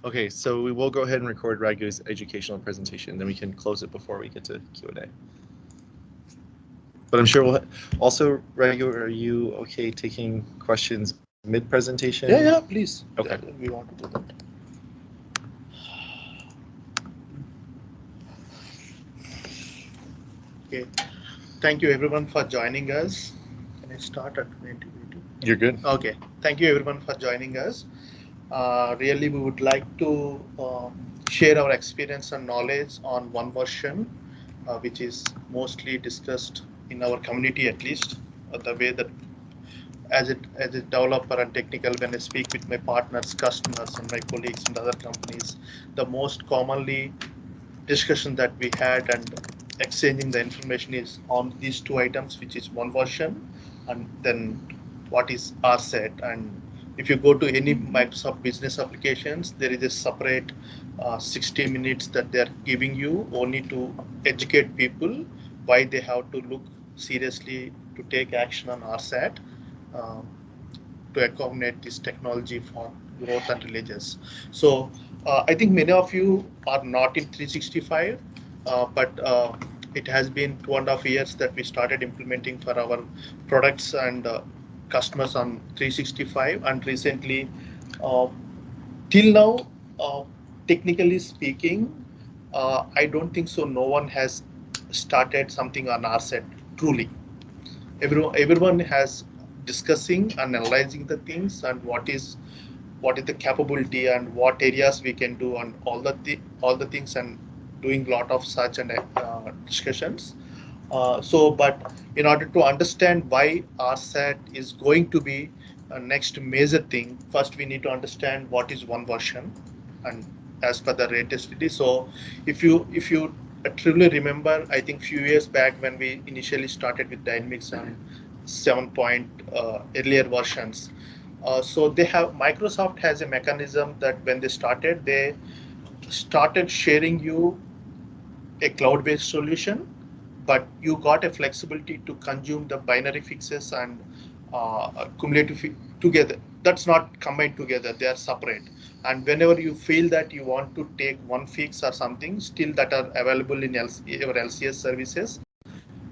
Okay, so we will go ahead and record Raghu's educational presentation, then we can close it before we get to Q&A. But I'm sure we'll also, Raghu, are you okay taking questions mid-presentation? Yeah, please. Okay. Yeah, we want to do that. Okay. Thank you everyone for joining us. Can I start at 2022? You're good. Okay. Thank you everyone for joining us. Really, we would like to share our experience and knowledge on one version, which is mostly discussed in our community, at least the way that as a developer and technical, when I speak with my partners, customers, and my colleagues in other companies, the most commonly discussion that we had and exchanging the information is on these two items, which is one version and then what is RSAT. And if you go to any Microsoft business applications, there is a separate 60 minutes that they are giving you only to educate people why they have to look seriously to take action on RSAT uh, to accommodate this technology for growth and religious. So I think many of you are not in 365, but it has been 2.5 years that we started implementing for our products and customers on 365, and recently uh, till now, uh, technically speaking, I don't think so. No one has started something on RSET truly. Everyone has discussing and analyzing the things and what is the capability and what areas we can do on all the things, and doing a lot of such and discussions. But in order to understand why RSAT is going to be a next major thing, first we need to understand what is one version and as per the latest release. So if you truly remember, I think few years back when we initially started with Dynamics and 7 point earlier versions, so they have Microsoft has a mechanism that when they started sharing you a cloud-based solution, but you got a flexibility to consume the binary fixes and cumulative together. That's not combined together; they are separate. And whenever you feel that you want to take one fix or something, still that are available in your LCS services.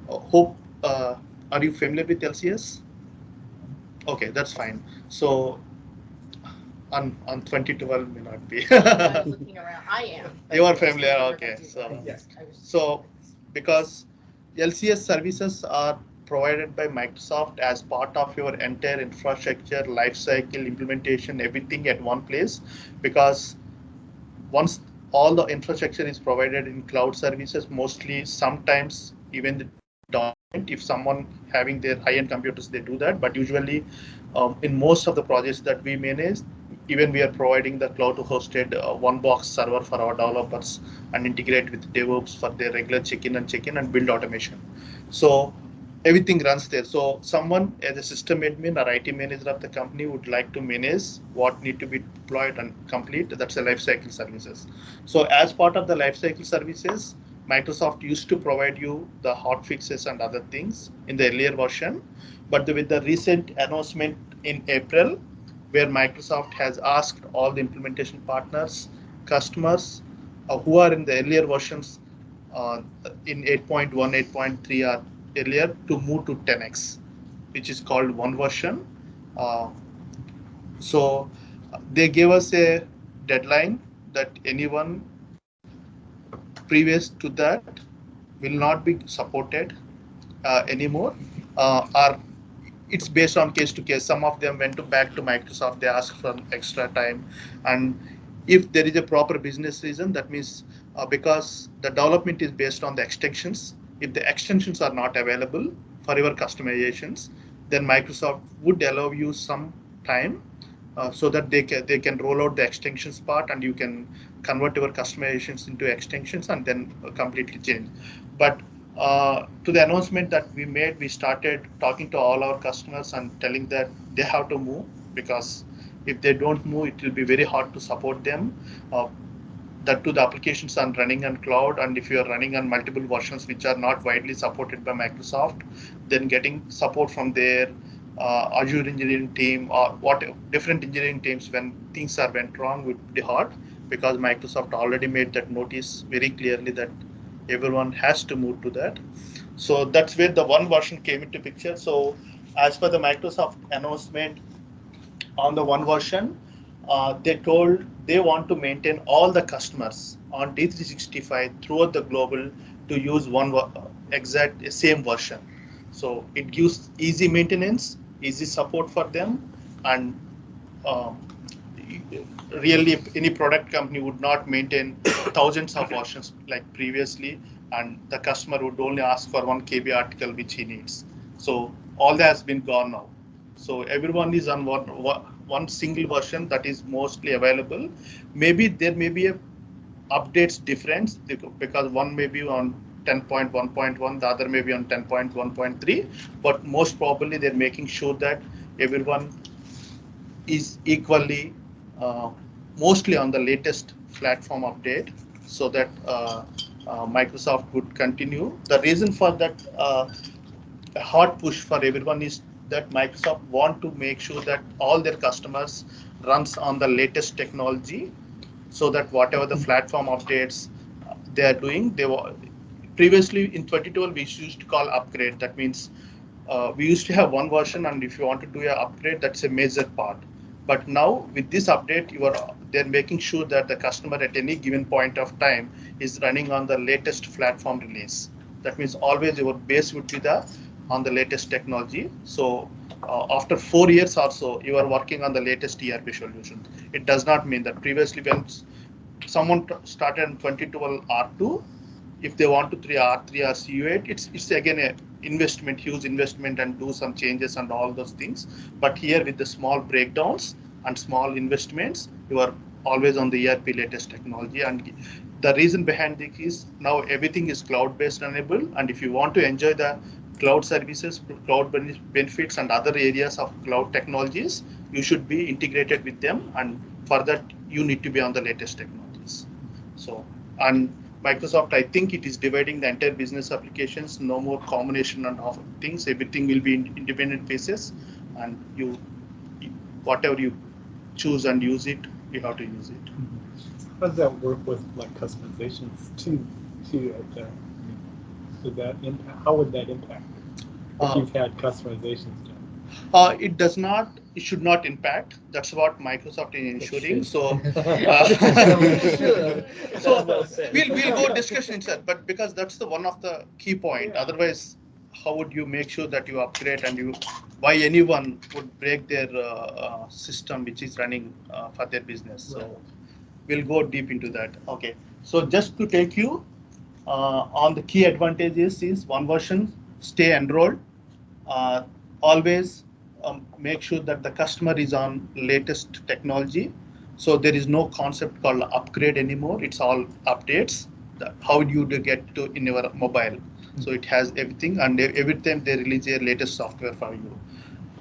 Hope are you familiar with LCS? Okay, that's fine. So on 2012 may not be. I was looking around. I am. You are familiar, okay. Yes. So because LCS services are provided by Microsoft as part of your entire infrastructure, lifecycle, implementation, everything at one place, because once all the infrastructure is provided in cloud services, mostly sometimes even the document, if someone having their high-end computers, they do that. But usually in most of the projects that we manage, even we are providing the cloud hosted one box server for our developers and integrate with DevOps for their regular check-in and build automation. So everything runs there. So someone as a system admin or IT manager of the company would like to manage what need to be deployed and complete. That's the lifecycle services. So as part of the lifecycle services, Microsoft used to provide you the hot fixes and other things in the earlier version, but with the recent announcement in April, where Microsoft has asked all the implementation partners, customers who are in the earlier versions uh, in 8.1, 8.3 or earlier to move to 10x, which is called one version. Uh, so they gave us a deadline that anyone previous to that will not be supported anymore, or it's based on case to case. Some of them went back to Microsoft, they asked for extra time, and if there is a proper business reason, that means because the development is based on the extensions, if the extensions are not available for your customizations, then Microsoft would allow you some time so that they can roll out the extensions part, and you can convert your customizations into extensions and then completely change. But to the announcement that we made, we started talking to all our customers and telling that they have to move, because if they don't move, it will be very hard to support them. Uh, that too, the applications are running on cloud, and if you are running on multiple versions which are not widely supported by Microsoft, then getting support from their Azure engineering team or what different engineering teams when things are went wrong would be hard, because Microsoft already made that notice very clearly that everyone has to move to that. So that's where the one version came into picture. So as per the Microsoft announcement on the one version, they told they want to maintain all the customers on D365 throughout the global to use one exact same version. So it gives easy maintenance, easy support for them, and um, really any product company would not maintain thousands of versions like previously, and the customer would only ask for 1 KB article which he needs. So all that has been gone now. So everyone is on one single version that is mostly available. Maybe there may be a updates difference because one may be on 10.1.1, the other may be on 10.1.3, but most probably they're making sure that everyone is equally mostly on the latest platform update so that Microsoft would continue. The reason for that hard push for everyone is that Microsoft want to make sure that all their customers runs on the latest technology so that whatever the platform updates they are doing, previously in 2012 we used to call upgrade. That means we used to have one version, and if you want to do an upgrade, that's a major part. But now with this update, they're making sure that the customer at any given point of time is running on the latest platform release. That means always your base would be on the latest technology. So after 4 years or so, you are working on the latest ERP solution. It does not mean that previously when someone started in 2012 R2, if they want to R3 or CU8, it's again a investment, huge investment, and do some changes and all those things. But here with the small breakdowns and small investments, you are always on the ERP latest technology. And the reason behind this is now everything is cloud-based enabled, and if you want to enjoy the cloud services, cloud benefits, and other areas of cloud technologies, you should be integrated with them, and for that you need to be on the latest technologies. So, and Microsoft, I think it is dividing the entire business applications, no more combination and of things. Everything will be in independent phases, and whatever you choose and use it, you have to use it. How does that work with like customizations to it? Would that impact? How would that impact if you've had customizations done? It does not. It should not impact. That's what Microsoft is ensuring. So, so we'll go discussion inside. But because that's the one of the key point. Yeah. Otherwise, how would you make sure that you upgrade and why anyone would break their system which is running for their business? So we'll go deep into that. Okay. So just to take you on the key advantages is one version, stay enrolled. Always make sure that the customer is on latest technology. So there is no concept called upgrade anymore. It's all updates. How do you get to in your mobile? So it has everything, and every time they release their latest software for you.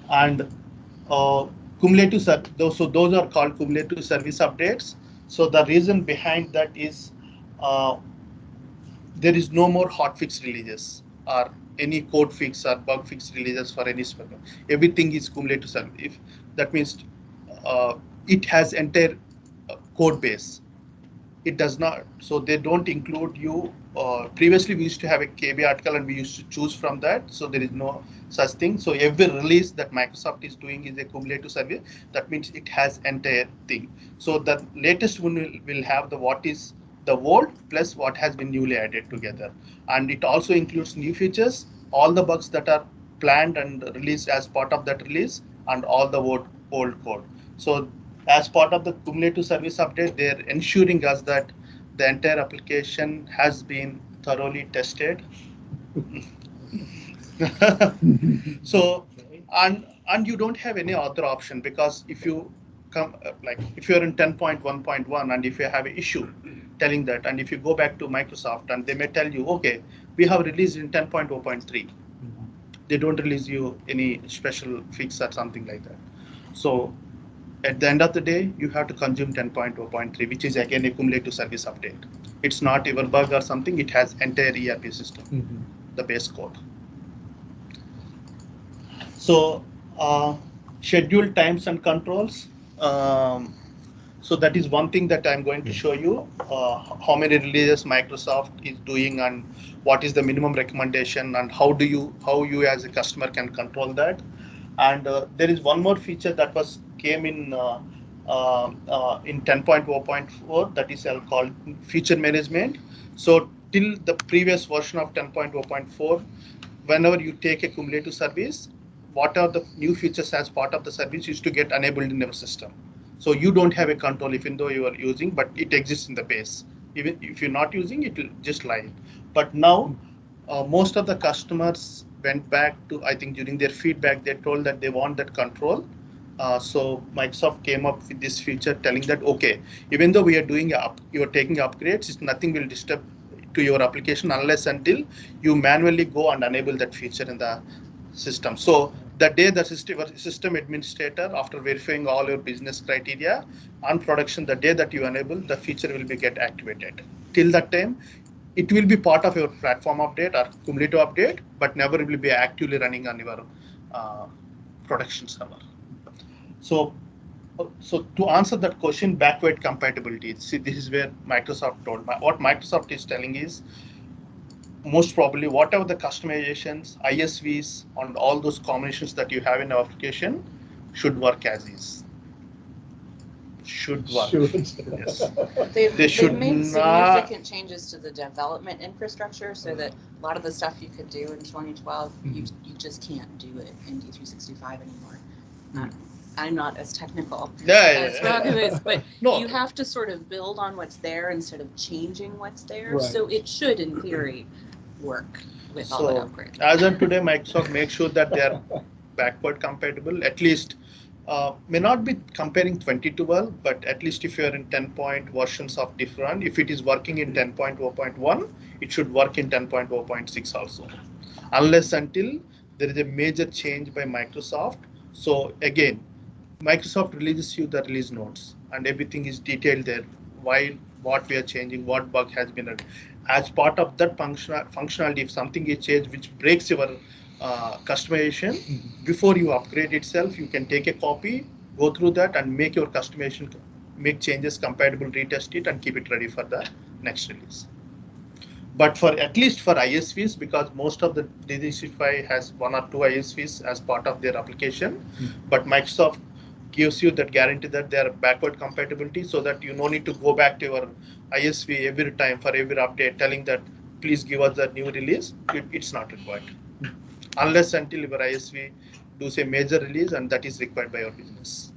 And cumulative, so those are called cumulative service updates. So the reason behind that is there is no more hotfix releases or any code fix or bug fix releases for any spec. Everything is cumulative service. If that means it has entire code base. It does not. So they don't include you. Previously, we used to have a KB article and we used to choose from that. So there is no such thing. So every release that Microsoft is doing is a cumulative service. That means it has entire thing. So the latest one will have what is the old plus what has been newly added together. And it also includes new features, all the bugs that are planned and released as part of that release, and all the old code. So as part of the cumulative service update, they're ensuring us that the entire application has been thoroughly tested. So, and you don't have any other option, because if you come like if you're in 10.1.1 and if you have an issue telling that, and if you go back to Microsoft and they may tell you, okay, we have released in 10.0.3, they don't release you any special fix or something like that. So at the end of the day, you have to consume 10.0.3, which is again a cumulative service update. It's not your bug or something. It has entire ERP system, the base code. So schedule times and controls. So that is one thing that I'm going to show you, how many releases Microsoft is doing and what is the minimum recommendation and how you as a customer can control that. And there is one more feature that came in 10.0.4, that is called feature management. So till the previous version of 10.0.4, whenever you take a cumulative service, what are the new features as part of the service is to get enabled in your system. So you don't have a control even though you are using, but it exists in the base. Even if you're not using, it will just lie. But now, most of the customers went back to, I think during their feedback, they told that they want that control. So Microsoft came up with this feature telling that, okay, even though we are doing you're taking upgrades, nothing will disturb to your application unless until you manually go and enable that feature in the system. So the day the system administrator, after verifying all your business criteria on production, the day that you enable, the feature will be get activated. Till that time, it will be part of your platform update or cumulative update, but never will be actively running on your production server. So to answer that question, backward compatibility. See, this is where Microsoft told. What Microsoft is telling is, most probably whatever the customizations, ISVs, and all those combinations that you have in the application should work as is. Should work. Yes. They've made significant changes to the development infrastructure so that a lot of the stuff you could do in 2012, you just can't do it in D365 anymore. I'm not as technical as Raghu is, but no. You have to sort of build on what's there instead of changing what's there. Right. So it should, in theory, work with all the upgrades. As of today, Microsoft makes sure that they are backward compatible. At least may not be comparing 2012, but at least if you are in 10 versions of different, if it is working in 10.0.1, it should work in 10.0.6 also. Unless until there is a major change by Microsoft. So again, Microsoft releases you the release notes and everything is detailed there. Why, what we are changing, what bug has been added. As part of that functionality, if something is changed which breaks your customization, before you upgrade itself, you can take a copy, go through that and make your customization, make changes compatible, retest it and keep it ready for the next release. But for at least for ISVs, because most of the D365 has one or two ISVs as part of their application, but Microsoft gives you that guarantee that they are backward compatibility so that you no need to go back to your ISV every time for every update telling that please give us the new release. It's not required unless until your ISV does a major release and that is required by your business.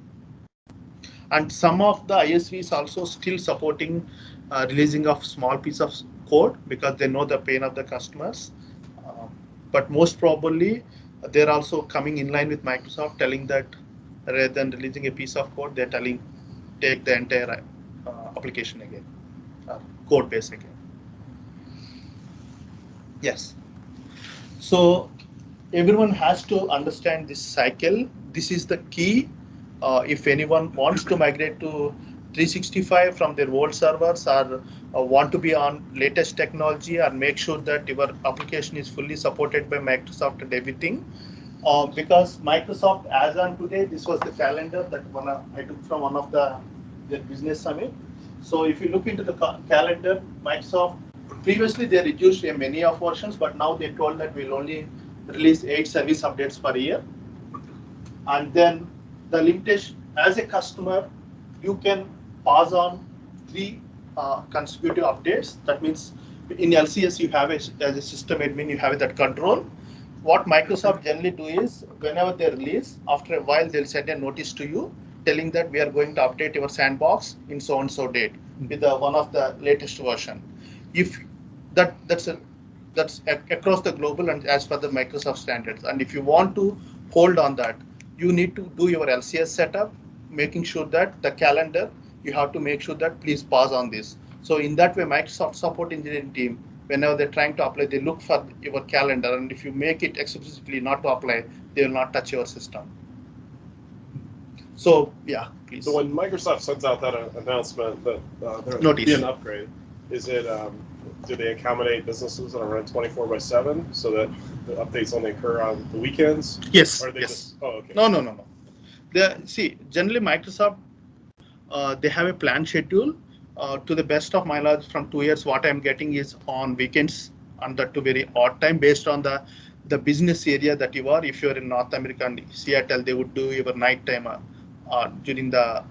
And some of the ISVs also still supporting releasing of small piece of code because they know the pain of the customers. But most probably they're also coming in line with Microsoft telling that rather than releasing a piece of code, they're telling take the entire application again, code base again. Yes. So everyone has to understand this cycle. This is the key. If anyone wants to migrate to 365 from their old servers or want to be on latest technology or make sure that your application is fully supported by Microsoft and everything. Because Microsoft, as on today, this was the calendar that I took from one of their business summit. So if you look into the calendar, Microsoft, previously they reduced many of versions, but now they told that we'll only release 8 service updates per year. And then the limitation, as a customer, you can pass on 3 consecutive updates. That means in LCS, you have as a system admin, you have that control. What Microsoft generally do is whenever they release, after a while, they'll send a notice to you telling that we are going to update your sandbox in so and so date with one of the latest version. If that's across the global and as per the Microsoft standards. And if you want to hold on that, you need to do your LCS setup, making sure that the calendar, you have to make sure that please pass on this. So in that way, Microsoft support engineering team, whenever they're trying to apply, they look for your calendar. And if you make it explicitly not to apply, they will not touch your system. So yeah, please. So when Microsoft sends out that announcement that there will be an upgrade, is it do they accommodate businesses that are run 24/7 so that the updates only occur on the weekends? Yes. Or are they yes. just, oh, okay. No. See, generally Microsoft they have a planned schedule. To the best of my knowledge, from 2 years, what I'm getting is on weekends, and that to very odd time based on the business area that you are. If you're in North America and Seattle, they would do your night time during the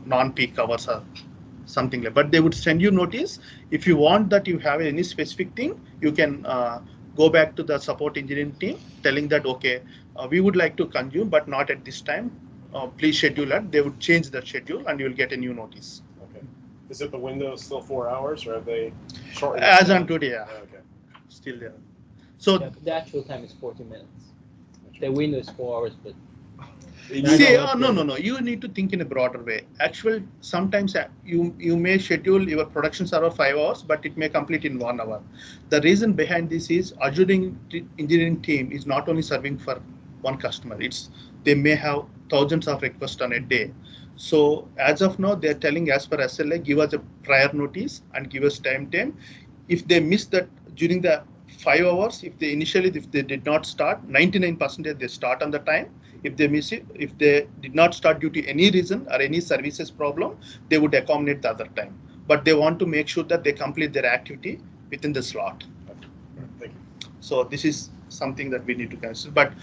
non-peak hours or something like. But they would send you notice. If you want that you have any specific thing, you can go back to the support engineering team, telling that okay, we would like to consume, but not at this time. Please schedule it. They would change the schedule, and you will get a new notice. Okay. Is it the window still 4 hours, or have they shortened? As on today, yeah. Okay. Still there. So the actual time is 40 minutes. The window is 4 hours, but see, no. You need to think in a broader way. Actual, sometimes you may schedule your production server 5 hours, but it may complete in 1 hour. The reason behind this is Azure engineering team is not only serving for one customer. They may have thousands of requests on a day. So as of now, they're telling as per SLA, give us a prior notice and give us time. If they miss that during the 5 hours, if they did not start, 99% they start on the time. If they miss it, if they did not start due to any reason or any services problem, they would accommodate the other time. But they want to make sure that they complete their activity within the slot. Thank you. So this is something that we need to consider. But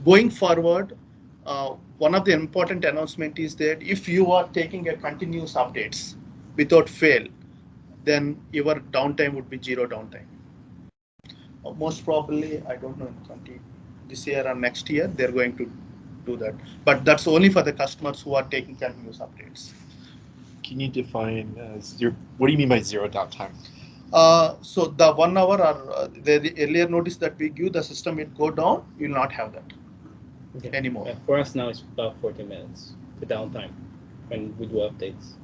going forward, one of the important announcement is that if you are taking a continuous updates without fail, then your downtime would be 0 downtime. Most probably, I don't know, this year or next year, they're going to do that. But that's only for the customers who are taking continuous updates. Can you define what do you mean by 0 downtime? So the 1 hour or the earlier notice that we give, the system will go down. You will not have that anymore. Yeah, for us now, it's about 40 minutes, the downtime, when we do updates.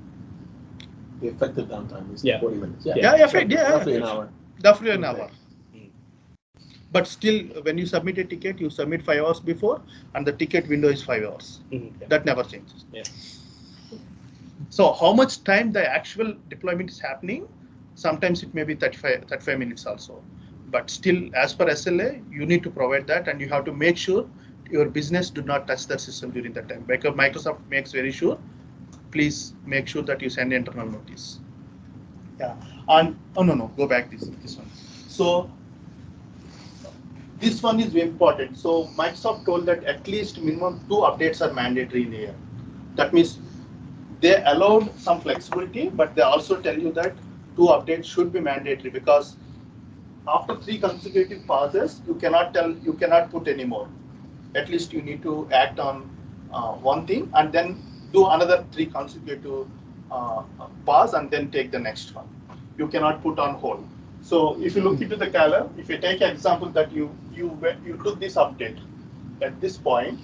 The effective downtime is 40 minutes. Roughly an hour. Roughly an hour. But still, when you submit a ticket, you submit 5 hours before, and the ticket window is 5 hours. Mm-hmm. That never changes. Yeah. So how much time the actual deployment is happening? Sometimes it may be 35 minutes also. But still, as per SLA, you need to provide that, and you have to make sure your business do not touch the system during that time. Because Microsoft makes very sure, please make sure that you send internal notice. Yeah. And no, go back this one. So this one is very important. So Microsoft told that at least minimum 2 updates are mandatory in a year. That means they allowed some flexibility, but they also tell you that 2 updates should be mandatory, because after 3 consecutive passes, you cannot put any more. At least you need to act on one thing and then do another 3 consecutive pass and then take the next one. You cannot put on hold. So if you look into the calendar, if you take an example that you took this update at this point,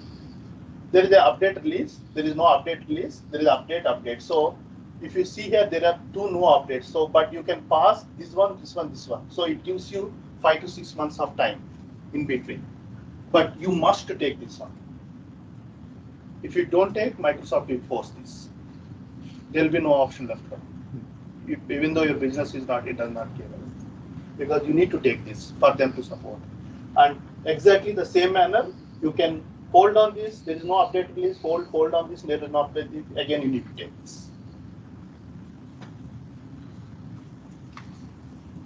there is an update release, there is no update release, there is update. So if you see here, there are 2 new updates. So, but you can pass this one. So it gives you 5 to 6 months of time in between. But you must take this one. If you don't take, Microsoft will force this. There will be no option left for you. Even though your business is not, it does not care. Because you need to take this for them to support. And exactly the same manner, you can hold on this, there is no update release, hold on this, there is no update, again you need to take this.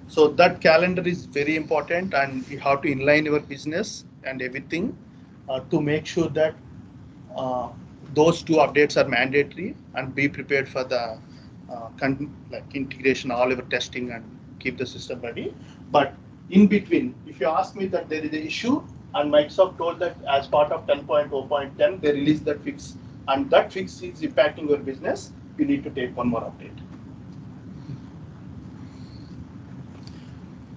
So that calendar is very important, and you have to inline your business and everything to make sure that those 2 updates are mandatory, and be prepared for the integration, all your testing, and keep the system ready. But in between, if you ask me that there is an issue, and Microsoft told that as part of 10.0.10, they released that fix, and that fix is impacting your business, you need to take one more update.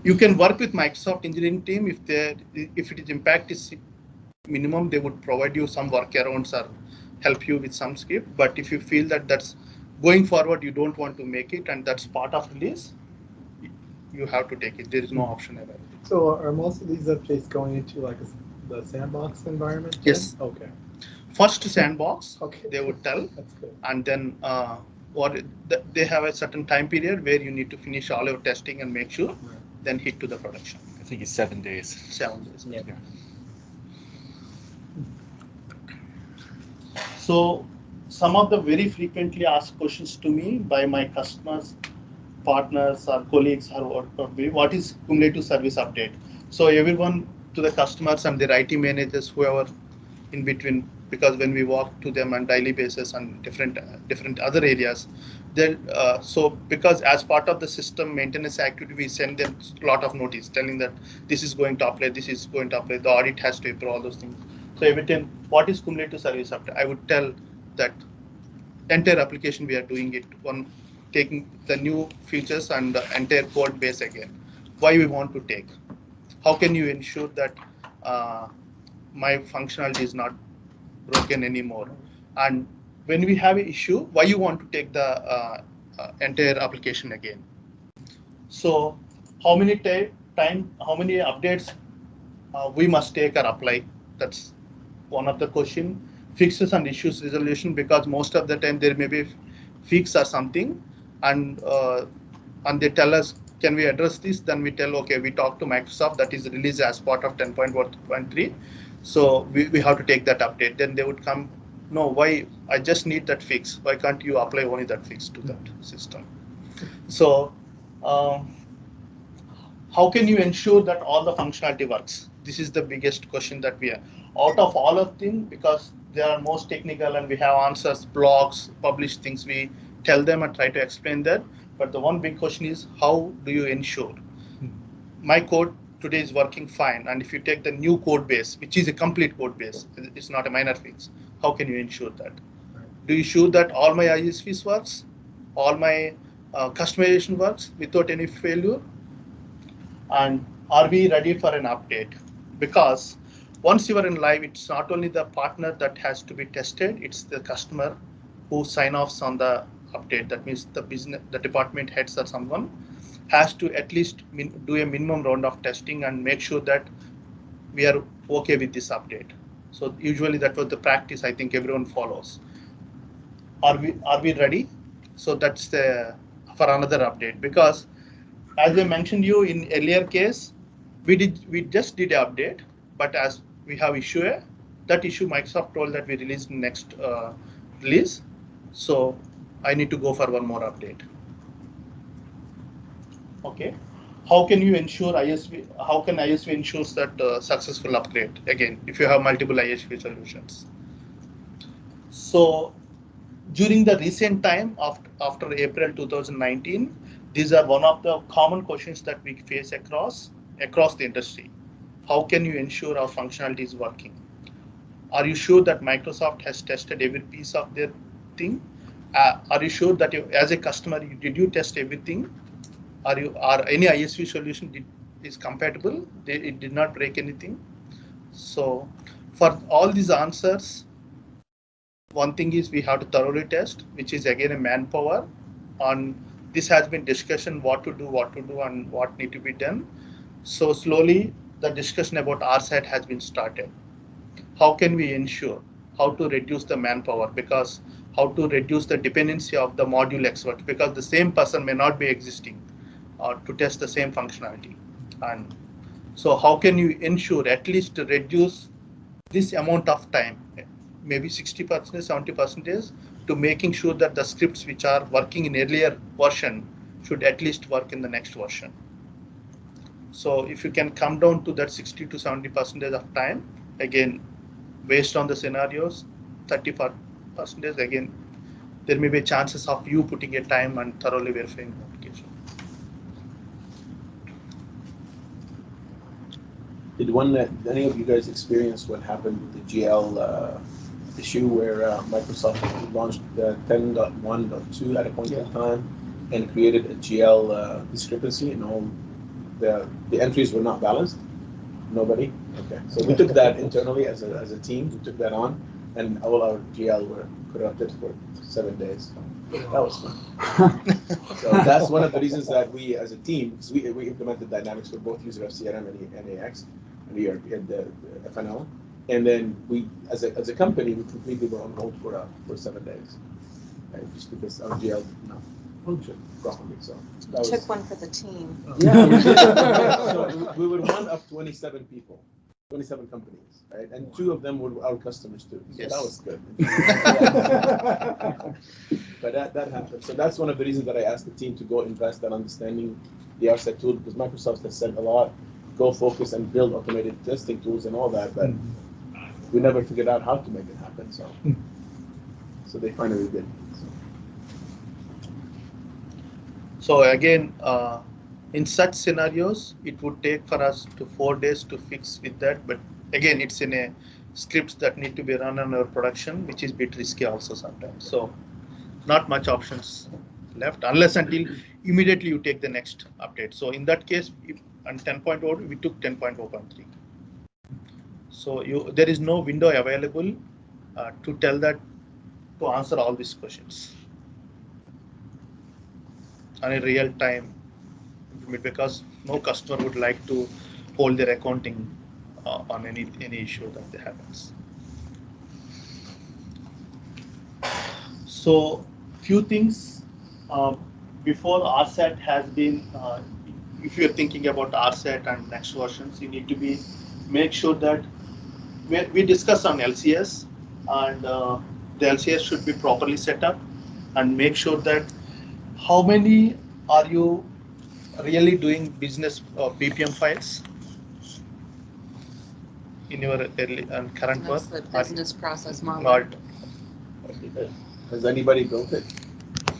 You can work with Microsoft engineering team if it is impact is minimum, they would provide you some workarounds or help you with some script. But if you feel that that's going forward, you don't want to make it, and that's part of release, you have to take it. There is no option available. So are most of these updates going into like the sandbox environment? Then? Yes. Okay. First sandbox, okay. They would tell. That's good. And then they have a certain time period where you need to finish all your testing and make sure, then hit to the production. I think it's 7 days. 7 days. Yeah. So some of the very frequently asked questions to me by my customers, partners, or colleagues are what is cumulative service update? So everyone, to the customers and their IT managers, whoever in between, because when we walk to them on daily basis on different other areas, then so because as part of the system maintenance activity, we send them a lot of notice telling that this is going to apply, this is going to apply, the audit has to approve all those things. So every time, what is cumulative service update? I would tell that entire application we are doing it on taking the new features and the entire code base again. Why we want to take? How can you ensure that my functionality is not broken anymore? And when we have an issue, why you want to take the entire application again? So how many how many updates we must take or apply? That's one of the question. Fixes and issues resolution, because most of the time there may be fix or something, and they tell us, can we address this? Then we tell, okay, we talk to Microsoft, that is released as part of 10.1.3. So we have to take that update. Then they would come, no, why? I just need that fix. Why can't you apply only that fix to that system? So how can you ensure that all the functionality works? This is the biggest question that we have. Out of all of them, because they are most technical and we have answers, blogs, published things, we tell them and try to explain that. But the one big question is, how do you ensure my code today is working fine? And if you take the new code base, which is a complete code base, it's not a minor fix, how can you ensure that? Do you ensure that all my ISVs works, all my customization works without any failure? And are we ready for an update? Because once you are in live, it's not only the partner that has to be tested, it's the customer who sign offs on the update. That means the business, the department heads or someone has to at least do a minimum round of testing and make sure that we are okay with this update. So usually that was the practice I think everyone follows. Are we ready? So that's the for another update, because as I mentioned you in earlier case, we just did an update, but as we have issue, that issue Microsoft told that we release next release. So I need to go for one more update. Okay. How can you ensure ISV? How can ISV ensures that successful upgrade? Again, if you have multiple ISV solutions. So during the recent time after April 2019, these are one of the common questions that we face across the industry. How can you ensure our functionality is working? Are you sure that Microsoft has tested every piece of their thing? Are you sure that as a customer, did you test everything? Are any ISV solution is compatible? It did not break anything. So for all these answers, one thing is we have to thoroughly test, which is again a manpower. On this has been discussion what to do, and what need to be done. So slowly the discussion about RSAT has been started. How can we ensure? How to reduce the manpower? Because how to reduce the dependency of the module expert? Because the same person may not be existing to test the same functionality. And so how can you ensure at least to reduce this amount of time, maybe 60%, 70%, to making sure that the scripts which are working in earlier version should at least work in the next version. So if you can come down to that 60 to 70% of time, again, based on the scenarios, 30%, again, there may be chances of you putting a time and thoroughly verifying the application. Did any of you guys experience what happened with the GL issue where Microsoft launched 10.1.2 at a point in time and created a GL discrepancy and all the entries were not balanced? Nobody? Okay. So we took that internally as a team. We took that on, and all our GL were corrupted for 7 days. That was fun. So that's one of the reasons that we, as a team, because we implemented Dynamics for both user FCRM and AX, and ERP and the FNO, and then we, as a company, we completely were on hold for 7 days, right? Just because our GL did not function properly. So that took one for the team. Yeah, we did. So we were one of 27 people. 27 companies, right? And 2 of them were our customers too. So Yes. that was good. But that happened. So that's one of the reasons that I asked the team to go invest in understanding the RSAT tool, because Microsoft has said a lot, go focus and build automated testing tools and all that, but we never figured out how to make it happen. So they finally did. So again, in such scenarios, it would take for us to 4 days to fix with that. But again, it's in a scripts that need to be run on our production, which is a bit risky also sometimes. So not much options left unless until immediately you take the next update. So in that case, on 10.0, we took 10.0.3. So there is no window available to tell that to answer all these questions on a real time, because no customer would like to hold their accounting on any issue that happens. So few things before RSAT has been, if you're thinking about RSAT and next versions, you need to make sure that we discuss on LCS, and the LCS should be properly set up, and make sure that how many are you really doing business BPM files in your early and current work. That's the business process model. Has anybody built it?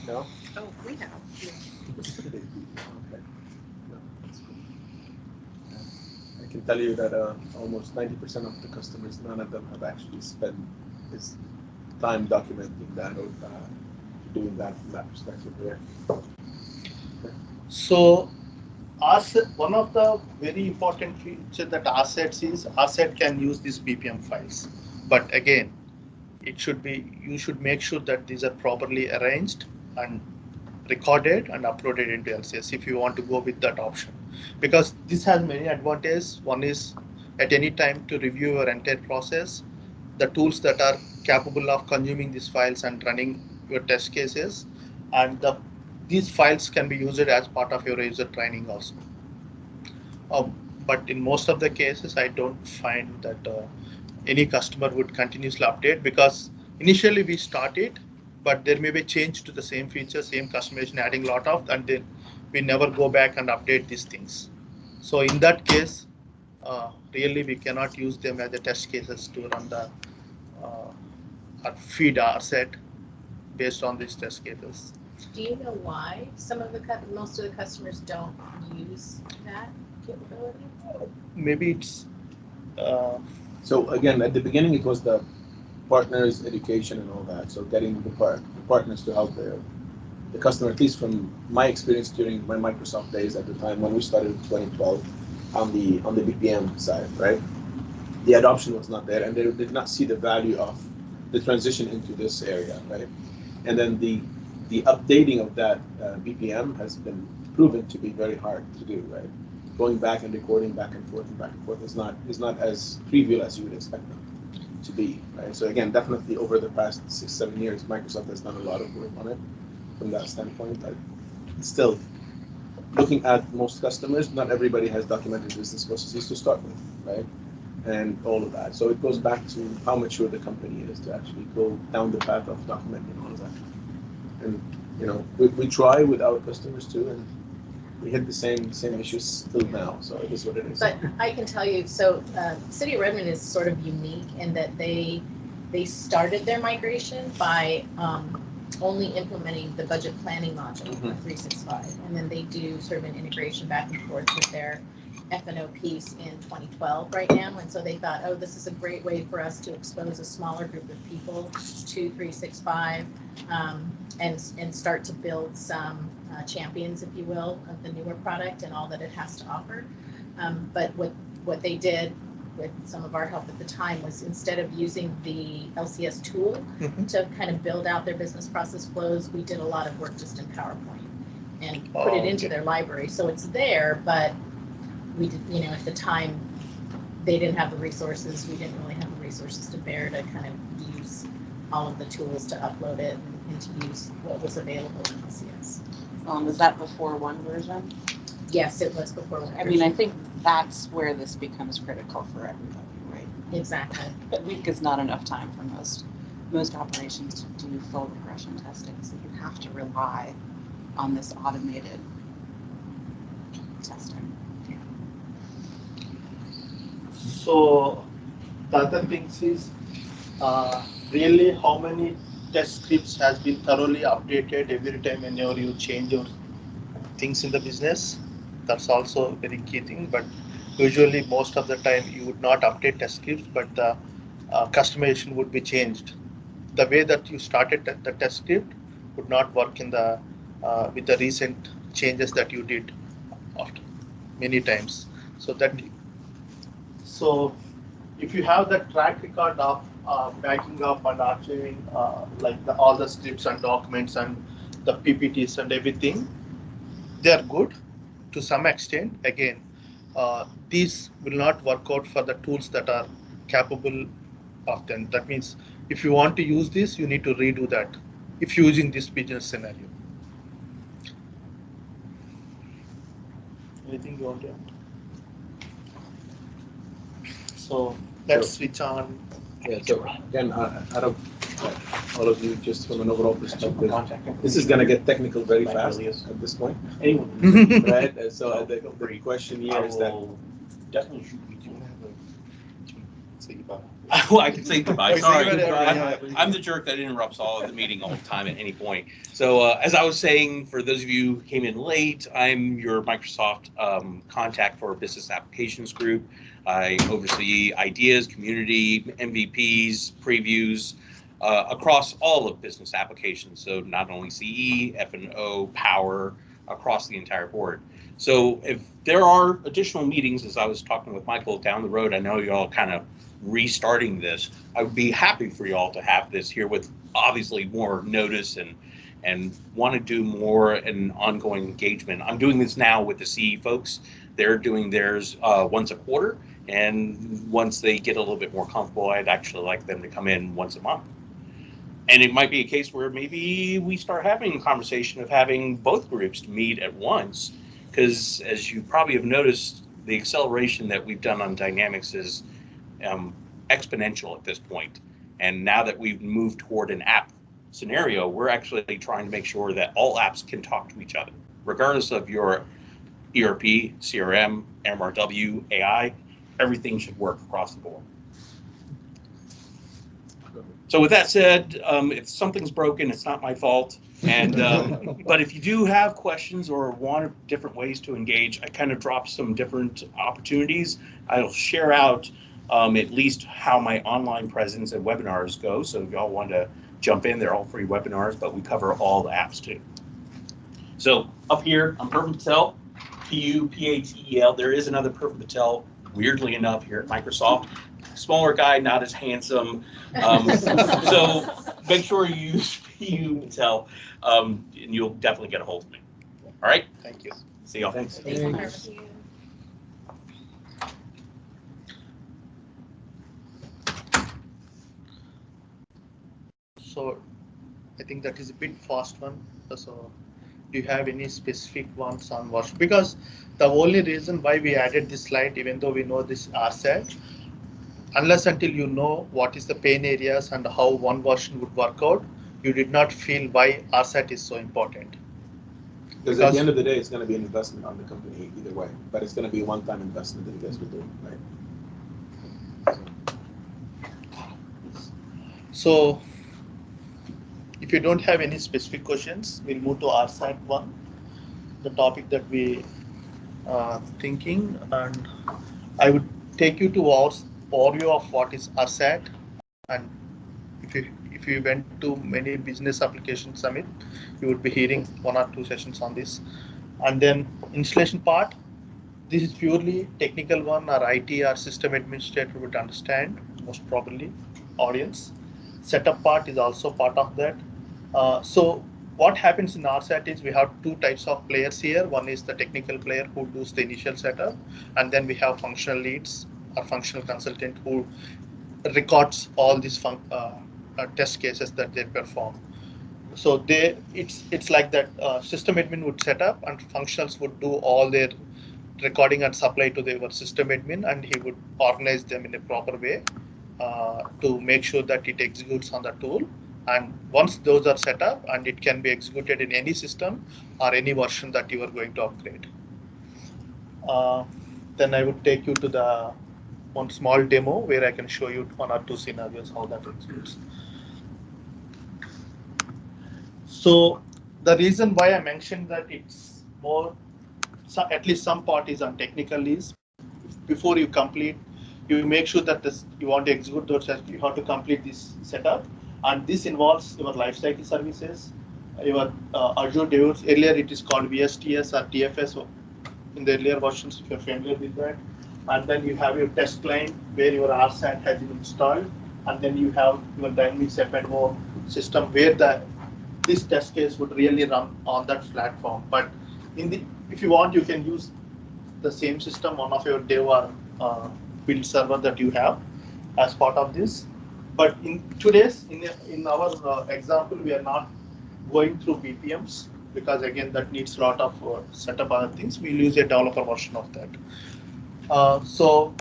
No? Oh, we have. Okay. No, that's good. I can tell you that almost 90% of the customers, none of them have actually spent this time documenting that or doing that from that perspective. Yeah. So RSAT, one of the very important features that RSAT can use these BPM files, but again, you should make sure that these are properly arranged and recorded and uploaded into LCS if you want to go with that option, because this has many advantages. One is at any time to review your entire process, the tools that are capable of consuming these files and running your test cases, and these files can be used as part of your user training also. But in most of the cases, I don't find that any customer would continuously update, because initially we start it, but there may be change to the same feature, same customization, adding a lot of, and then we never go back and update these things. So in that case, really we cannot use them as the test cases to run the feed RSAT based on these test cases. Do you know why most of the customers don't use that capability? Maybe it's. So again, at the beginning, it was the partners, education, and all that. So getting the partners to help the customer, at least from my experience during my Microsoft days at the time when we started in 2012 on the BPM side, right? The adoption was not there, and they did not see the value of the transition into this area, right? And then the updating of that BPM has been proven to be very hard to do, right? Going back and recording back and forth is not as trivial as you would expect them to be, right? So again, definitely over the past 6-7 years, Microsoft has done a lot of work on it from that standpoint. But still, looking at most customers, not everybody has documented business processes to start with, right? And all of that. So it goes back to how mature the company is to actually go down the path of documenting all of that. And we try with our customers too, and we hit the same issues still now. So it is what it is. But I can tell you, so City of Redmond is sort of unique in that they started their migration by only implementing the budget planning module of 365, and then they do sort of an integration back and forth with their F&O piece in 2012 right now, and so they thought, oh, this is a great way for us to expose a smaller group of people to 365 and start to build some champions, if you will, of the newer product and all that it has to offer. But what they did with some of our help at the time was, instead of using the LCS tool to kind of build out their business process flows, we did a lot of work just in PowerPoint and put it into their library. So it's there, but we did, at the time, they didn't have the resources. We didn't really have the resources to bear to kind of use all of the tools to upload it and to use what was available in LCS. Was that before one version? Yes, it was before one version. I mean, I think that's where this becomes critical for everybody, right? Exactly. A week is not enough time for most operations to do full regression testing, so you have to rely on this automated testing. So the other things is really how many test scripts has been thoroughly updated every time whenever you change your things in the business. That's also a very key thing, but usually most of the time you would not update test scripts, but the customization would be changed. The way that you started the test script would not work in the with the recent changes that you did after many times. So if you have the track record of backing up and archiving like all the scripts and documents and the PPTs and everything, they are good to some extent. Again, these will not work out for the tools that are capable of them. That means if you want to use this, you need to redo that if you're using this business scenario. Anything you want to add? So let's switch on. Yeah, so again, out of all of you, just from an overall perspective, this is going to get technical very fast at this point. Right? And so the question here is that definitely should we do say goodbye. Well, I can say goodbye. Sorry, I'm the jerk that interrupts all of the meeting all the time at any point. So as I was saying, for those of you who came in late, I'm your Microsoft contact for Business Applications Group. I oversee ideas, community, MVPs, previews across all of business applications. So not only CE, F&O, Power, across the entire board. So if there are additional meetings, as I was talking with Michael down the road, I know you all kind of restarting this. I would be happy for you all to have this here with obviously more notice and want to do more and ongoing engagement. I'm doing this now with the CE folks. They're doing theirs once a quarter. And once they get a little bit more comfortable, I'd actually like them to come in once a month. And it might be a case where maybe we start having a conversation of having both groups meet at once, because as you probably have noticed, the acceleration that we've done on Dynamics is exponential at this point. And now that we've moved toward an app scenario, we're actually trying to make sure that all apps can talk to each other, regardless of your ERP, CRM, MRW, AI. Everything should work across the board. So with that said, if something's broken, it's not my fault. And but if you do have questions or want different ways to engage, I kind of dropped some different opportunities. I'll share out at least how my online presence and webinars go. So if y'all want to jump in, they're all free webinars, but we cover all the apps too. So up here, I'm Purvan Patel, P-U-P-A-T-E-L. There is another Purvan Patel, weirdly enough, here at Microsoft. Smaller guy, not as handsome. So make sure you use P-U Patel, and you'll definitely get a hold of me. All right? Thank you. See y'all. Thanks. Thank you. So I think that is a bit fast one. So do you have any specific ones on wash? Because the only reason why we added this slide, even though we know this RSAT, unless until you know what is the pain areas and how one version would work out, you did not feel why RSAT is so important. Because at the end of the day, it's going to be an investment on the company either way, but it's going to be a one-time investment that you guys will do, right? So if you don't have any specific questions, we'll move to RSAT 1, the topic that we are thinking, and I would take you to our overview of what is RSAT. And if you went to many business application summit, you would be hearing 1 or 2 sessions on this. And then installation part, this is purely technical one, or IT or system administrator would understand, most probably audience. Setup part is also part of that. So what happens in RSAT is we have 2 types of players here. One is the technical player who does the initial setup, and then we have functional leads or functional consultant who records all these test cases that they perform. So it's like that system admin would set up and functionals would do all their recording and supply to our system admin, and he would organize them in a proper way to make sure that it executes on the tool. And once those are set up, and it can be executed in any system or any version that you are going to upgrade. Then I would take you to the one small demo where I can show you 1 or 2 scenarios how that executes. So the reason why I mentioned that it's more, at least some part is on technical, is before you complete, you make sure that you want to execute those tests, you have to complete this setup, and this involves your lifecycle services, your Azure DevOps. Earlier it is called VSTS or TFS in the earlier versions, if you're familiar with that. And then you have your test client where your RSAT has been installed, and then you have your dynamic F&O system where this test case would really run on that platform. But if you want, you can use the same system, one of your dev or build server that you have as part of this. But in our example, we are not going through BPMs because again that needs a lot of setup other things. We'll use a developer version of that. So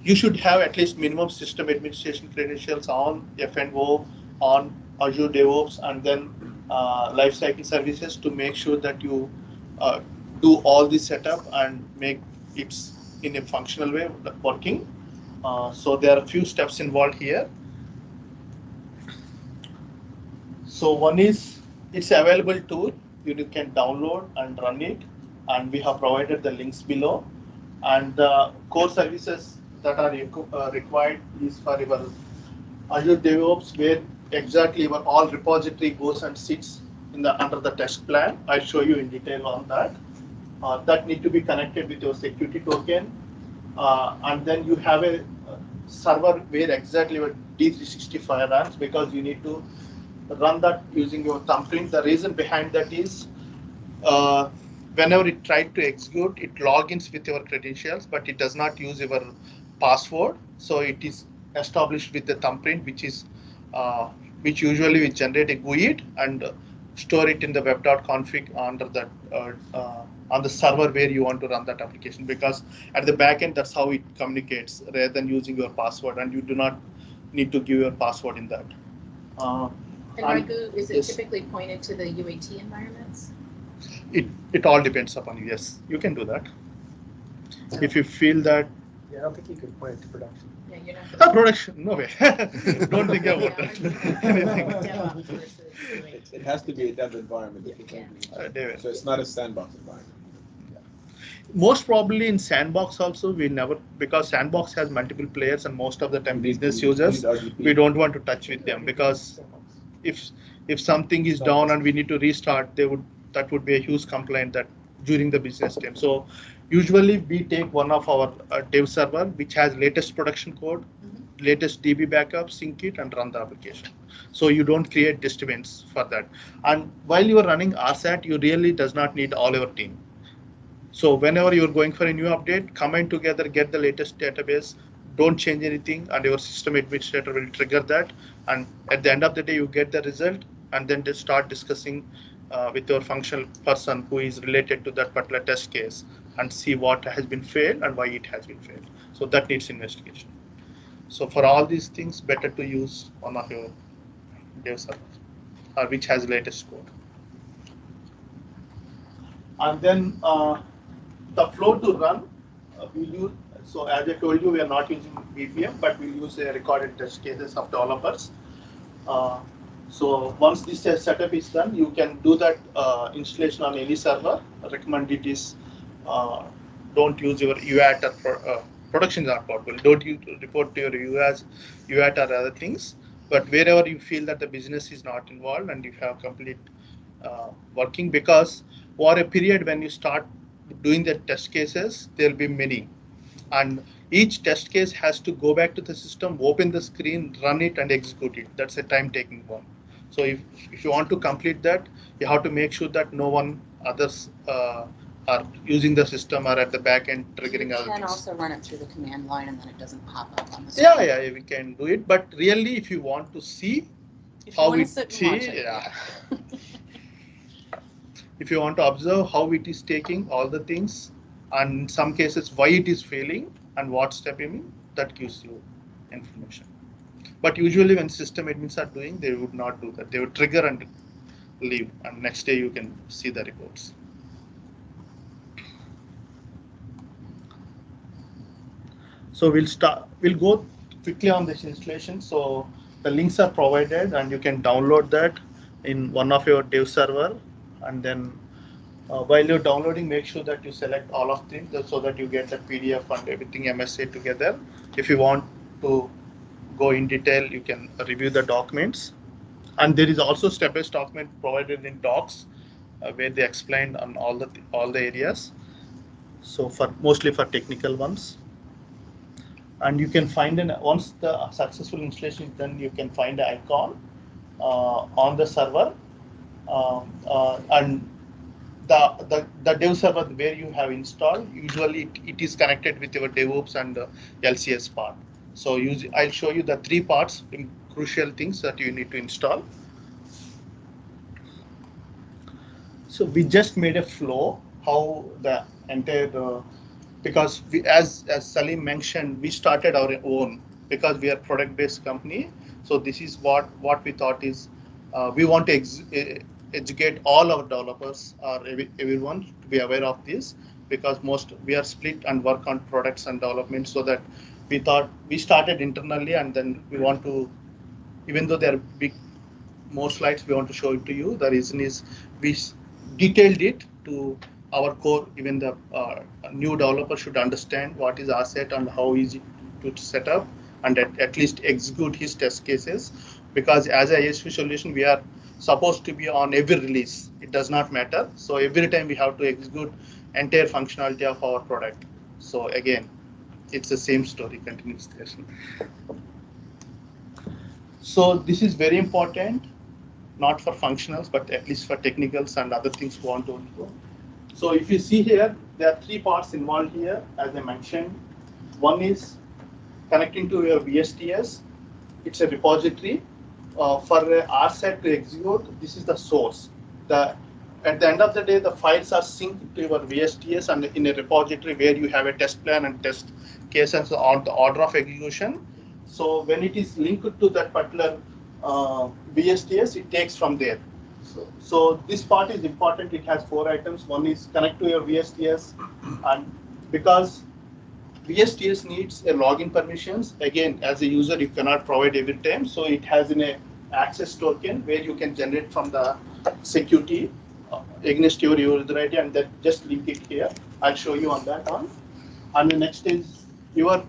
you should have at least minimum system administration credentials on F&O, on Azure DevOps, and then lifecycle services to make sure that you do all the setup and make it in a functional way working. So there are a few steps involved here. So one is, it's an available tool. You can download and run it, and we have provided the links below. And the core services that are required is for your Azure DevOps, where exactly your all repository goes and sits under the test plan. I'll show you in detail on that. That need to be connected with your security token, and then you have a server where exactly your D365 runs, because you need to run that using your thumbprint. The reason behind that is whenever it tries to execute, it logins with your credentials, but it does not use your password. So it is established with the thumbprint, which usually we generate a GUID and store it in the web.config under that on the server where you want to run that application, because at the back end that's how it communicates rather than using your password, and you do not need to give your password in that. And Raghu, is it typically pointed to the UAT environments? It all depends upon you. Yes, you can do that. If you feel that. Yeah, I don't think you can point it to production. Yeah, you're not. Production, no way. Don't think about that. It has to be a dev environment. So it's not a sandbox environment. Most probably in sandbox also, we never, because sandbox has multiple players and most of the time business users, we don't want to touch with them, because if something is down and we need to restart, that would be a huge complaint that during the business time. So usually we take one of our dev server which has latest production code, latest DB backup, sync it and run the application. So you don't create disturbance for that. And while you are running RSAT, you really does not need all your team. So whenever you're going for a new update, combine together, get the latest database, don't change anything, and your system administrator will trigger that. And at the end of the day, you get the result, and then just start discussing with your functional person who is related to that particular test case and see what has been failed and why it has been failed. So that needs investigation. So for all these things, better to use one of your dev servers which has latest code. And then the flow to run, we use, so as I told you, we are not using BPM, but we use a recorded test cases of developers. So once this setup is done, you can do that installation on any server. I recommend it is don't use your UAT or production is not possible. Don't report to your UAT or other things. But wherever you feel that the business is not involved and you have complete working, because for a period when you start doing the test cases, there will be many. And each test case has to go back to the system, open the screen, run it and execute it. That's a time taking one. So if you want to complete that, you have to make sure that no one others are using the system or at the back end triggering other things. You can also run it through the command line and then it doesn't pop up on the screen. Yeah, we can do it. But really, if you want to see how it is, if you want to observe how it is taking all the things, and in some cases why it is failing and what step aiming, that gives you information. But usually when system admins are doing, they would not do that. They would trigger and leave, and next day you can see the reports. So we'll go quickly on this installation. So the links are provided and you can download that in one of your dev server, and then while you're downloading, make sure that you select all of them so that you get the PDF and everything MSA together. If you want to go in detail, you can review the documents. And there is also step-by-step document provided in docs where they explain on all the areas. So mostly for technical ones. And you can find once the successful installation is done, you can find an icon on the server, and the dev server where you have installed, usually it is connected with your DevOps and LCS part. So I'll show you the 3 parts in crucial things that you need to install. So we just made a flow how the entire because as Salim mentioned, we started our own because we are product-based company. So this is what we thought is we want to educate all our developers or everyone to be aware of this, because we are split and work on products and development. So that we thought we started internally, and then we want to, even though there are more slides, we want to show it to you. The reason is we detailed it to our core. Even the new developer should understand what is RSAT and how easy to set up and at least execute his test cases, because as a ISV solution, we are supposed to be on every release. It does not matter. So every time we have to execute entire functionality of our product. So again, it's the same story continues there. So this is very important, not for functionals, but at least for technicals and other things we want to do. So if you see here, there are 3 parts involved here, as I mentioned. One is connecting to your VSTS. It's a repository. For RSAT to execute, this is the source. At the end of the day, the files are synced to your VSTS and in a repository where you have a test plan and test cases on the order of execution. So when it is linked to that particular VSTS, it takes from there. So this part is important. It has 4 items. One is connect to your VSTS, and because VSTS needs a login permissions. Again, as a user, you cannot provide every time. So it has an access token where you can generate from the security against your user ID, and then just link it here. I'll show you on that one. And the next is your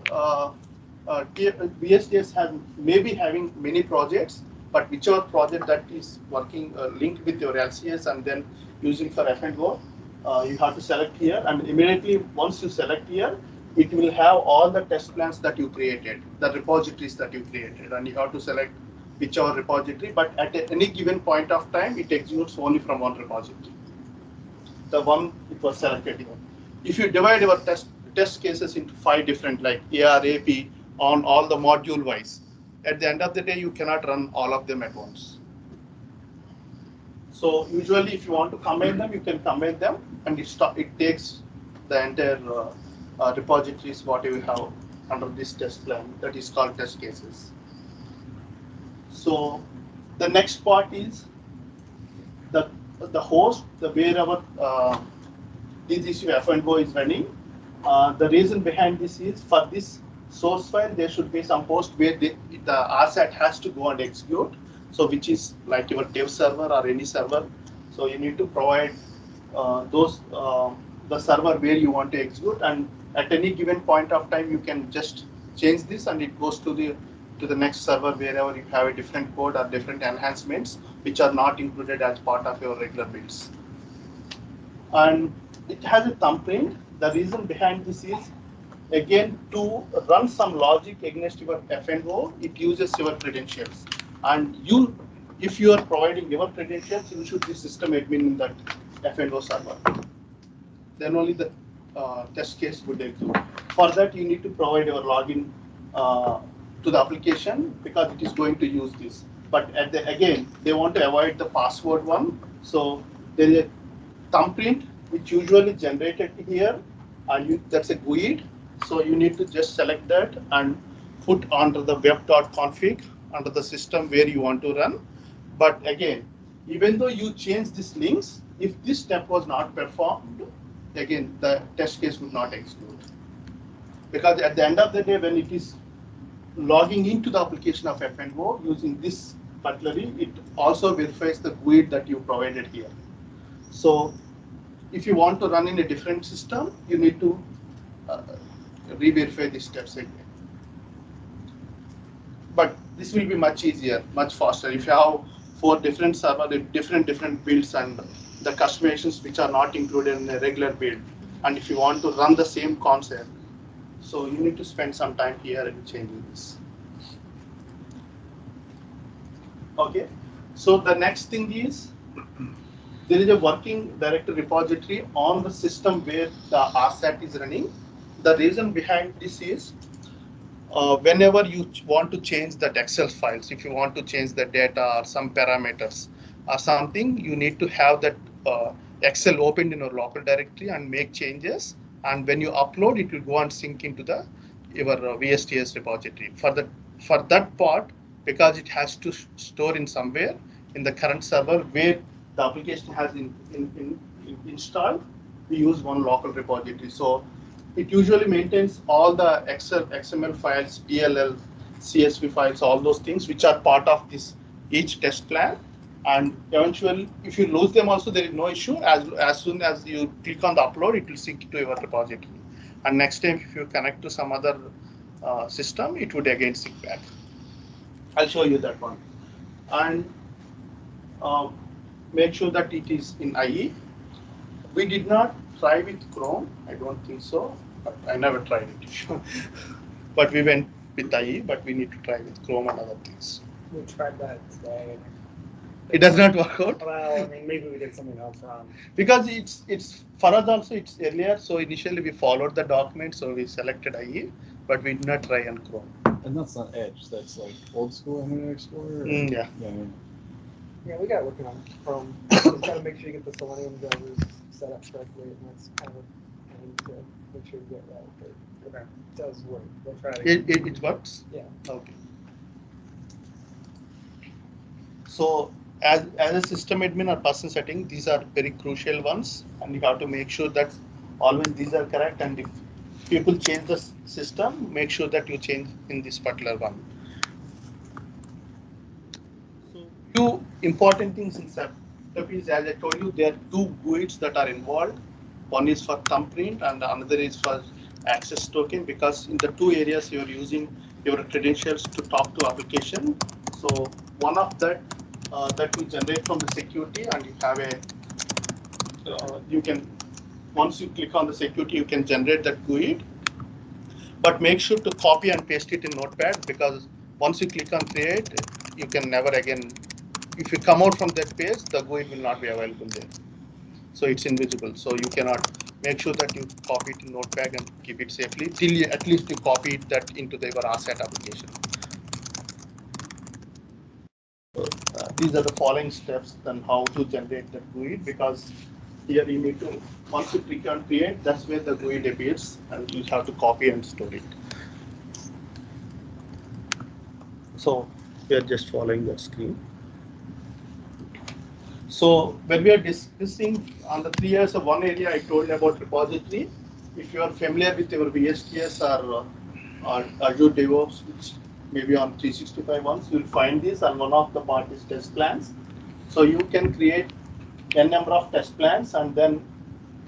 VSTS maybe having many projects, but whichever project that is working linked with your LCS and then using for F&O, you have to select here, and immediately once you select here, it will have all the test plans that you created, the repositories that you created, and you have to select whichever repository, but at any given point of time, it executes only from one repository, the one it was selected here. If you divide your test cases into 5 different, like AR, AP, on all the module wise, at the end of the day, you cannot run all of them at once. So usually if you want to combine them, you can combine them, and it takes the entire repositories, whatever you have under this test plan, that is called test cases. So the next part is the host, wherever this issue F&O is running. The reason behind this is, for this source file, there should be some host where the RSAT has to go and execute. So which is like your dev server or any server. So you need to provide the server where you want to execute, and at any given point of time, you can just change this and it goes to the next server wherever you have a different code or different enhancements which are not included as part of your regular builds. And it has a thumbprint. The reason behind this is, again, to run some logic against your F&O, it uses your credentials. And if you are providing your credentials, you should be system admin in that F&O server. Then only the test case would execute. For that, you need to provide your login to the application, because it is going to use this. But again, they want to avoid the password one. So there is a thumbprint which usually generated here, and that's a GUID. So you need to just select that and put under the web.config under the system where you want to run. But again, even though you change these links, if this step was not performed, again, the test case would not execute. Because at the end of the day, when it is logging into the application of FNO using this butlery, it also verifies the GUID that you provided here. So if you want to run in a different system, you need to re-verify these steps again. But this will be much easier, much faster. If you have 4 different servers with different builds and the customizations which are not included in a regular build, and if you want to run the same concept, so you need to spend some time here and changing this. Okay, so the next thing is there is a working directory repository on the system where the RSAT is running. The reason behind this is whenever you want to change that Excel files, if you want to change the data or some parameters or something, you need to have that Excel opened in your local directory and make changes. And when you upload, it will go and sync into the your VSTS repository. For that part, because it has to store in somewhere in the current server where the application has installed, we use one local repository. So it usually maintains all the Excel, XML files, DLL, CSV files, all those things which are part of this each test plan. And eventually, if you lose them also, there is no issue. As soon as you click on the upload, it will sync to your repository. And next time, if you connect to some other system, it would again sync back. I'll show you that one. And make sure that it is in IE. We did not try with Chrome. I don't think so. But I never tried it. But we went with IE, but we need to try with Chrome and other things. We tried that today. It does not work out. Well, I mean, maybe we did something else wrong. Because it's for us also it's earlier. So initially we followed the document, so we selected IE, but we did not try on Chrome. And that's not Edge. That's like old school Internet Explorer. Yeah. Yeah, we got working on Chrome. We try to make sure you get the Selenium drivers set up correctly, and that's kind of a pain to make sure you get right. But it does work. We'll try it again. It works. Yeah. Okay. So as a system admin or person setting, these are very crucial ones, and you have to make sure that always these are correct. And if people change the system, make sure that you change in this particular one. So few important things in setup is, as I told you, there are 2 GUIDs that are involved. One is for thumbprint and another is for access token, because in the 2 areas you are using your credentials to talk to application. So one of that that you generate from the security, and you have a you can, once you click on the security, you can generate that GUID. But make sure to copy and paste it in Notepad, because once you click on create, you can never again, if you come out from that page, the GUID will not be available there. So it's invisible. So you cannot, make sure that you copy it in Notepad and keep it safely till you, at least you copy that into the your RSAT application. So, these are the following steps on how to generate the GUID, because here you need to, once you click on create, that's where the GUID appears, and you have to copy and store it. So we are just following that screen. So when we are discussing on the 3 years of one area, I told you about repository. If you are familiar with your VSTS or Azure DevOps, which maybe on 365 ones, you'll find this, and one of the part is test plans. So you can create n number of test plans and then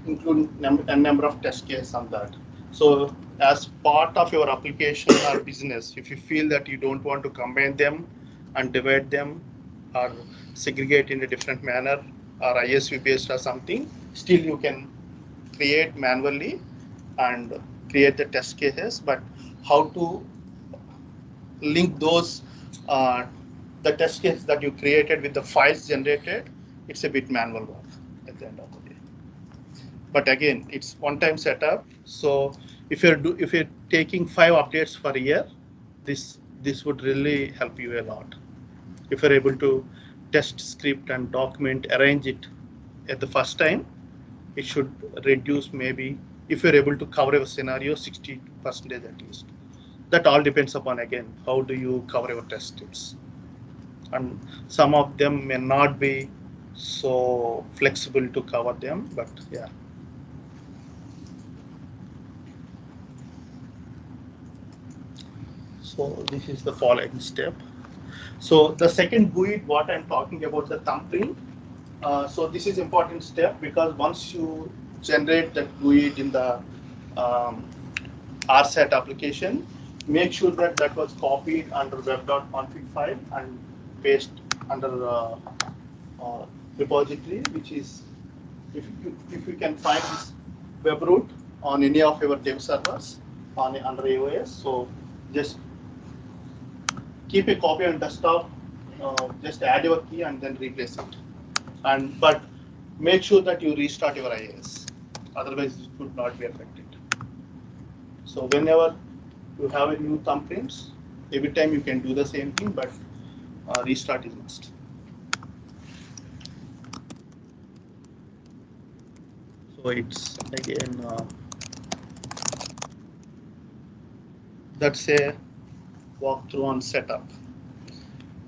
include n number of test cases on that. So as part of your application or business, if you feel that you don't want to combine them and divide them or segregate in a different manner or ISV based or something, still you can create manually and create the test cases. But how to link those the test case that you created with the files generated, it's a bit manual work at the end of the day. But again, it's one-time setup. So if you're taking 5 updates per year, this would really help you a lot. If you're able to test script and document, arrange it at the first time, it should reduce maybe if you're able to cover a scenario 60% at least. That all depends upon, again, how do you cover your test tips. And some of them may not be so flexible to cover them, but yeah. So this is the following step. So the second GUID, what I'm talking about, the thumbprint. So this is important step because once you generate that GUID in the RSAT application, make sure that that was copied under web.config file and paste under repository, which is, if you can find this web root on any of your dev servers under AOS, so just keep a copy on desktop, just add your key and then replace it. But make sure that you restart your IIS, otherwise it would not be affected. So whenever you have a new thumbprints, every time you can do the same thing, but restart is must. So it's again, that's a walkthrough on setup.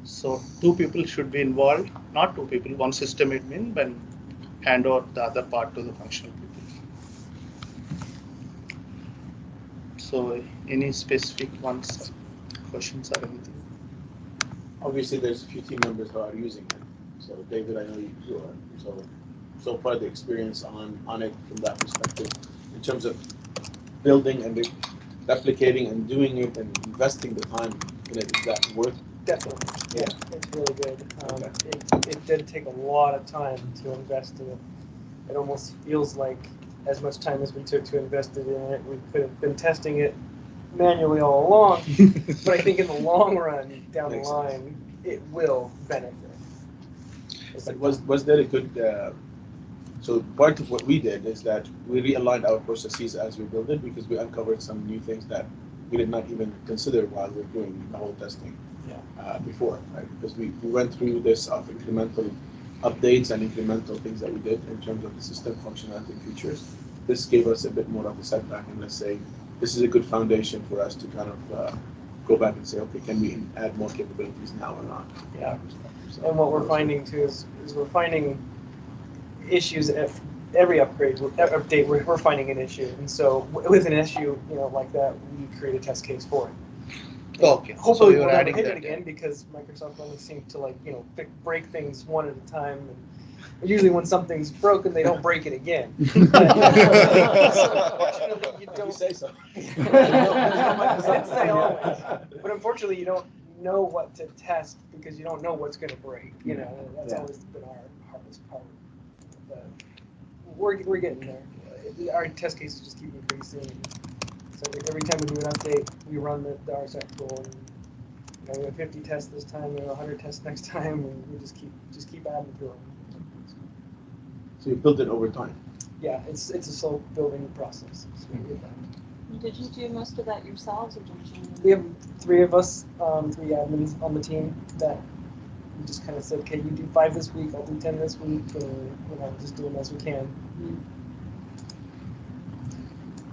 So 2 people should be involved, not 2 people, 1 system admin, then hand over the other part to the functional people. So any specific ones, questions or anything? Obviously, there's a few team members who are using it. So David, I know you are. So far the experience on it from that perspective, in terms of building and replicating and doing it and investing the time in it, is that worth? Definitely. Yeah. It's really good. Okay. It did take a lot of time to invest in it. It almost feels like as much time as we took to invest in it, we could have been testing it manually all along. But I think in the long run, down the line, it will benefit. But was there a good? So part of what we did is that we realigned our processes as we build it, because we uncovered some new things that we did not even consider while we were doing the whole testing before, right? Because we went through this of incremental updates and incremental things that we did in terms of the system functionality and features. This gave us a bit more of a setback, and let's say this is a good foundation for us to kind of go back and say, okay, can we add more capabilities now or not? Yeah. So, and what we're finding too is we're finding issues at every update. We're finding an issue, and so with an issue, like that, we create a test case for it. Okay. Hopefully, so we'll you're never adding hit that it again because Microsoft only seems to break things one at a time. And usually, when something's broken, they don't break it again. Unfortunately, you don't. You say so. I didn't say always, but unfortunately, you don't know what to test because you don't know what's going to break. That's always been our hardest part. But we're getting there. Our test cases just keep increasing. So every time we do an update, we run the RSAT tool, and we have 50 tests this time, and 100 tests next time, and we just keep adding to them. So you build it over time. Yeah, it's a slow building process. Did you do most of that yourselves, or did you? We have 3 of us, 3 admins on the team that we just kind of said, okay, you do 5 this week, I'll do 10 this week, and just do them as we can.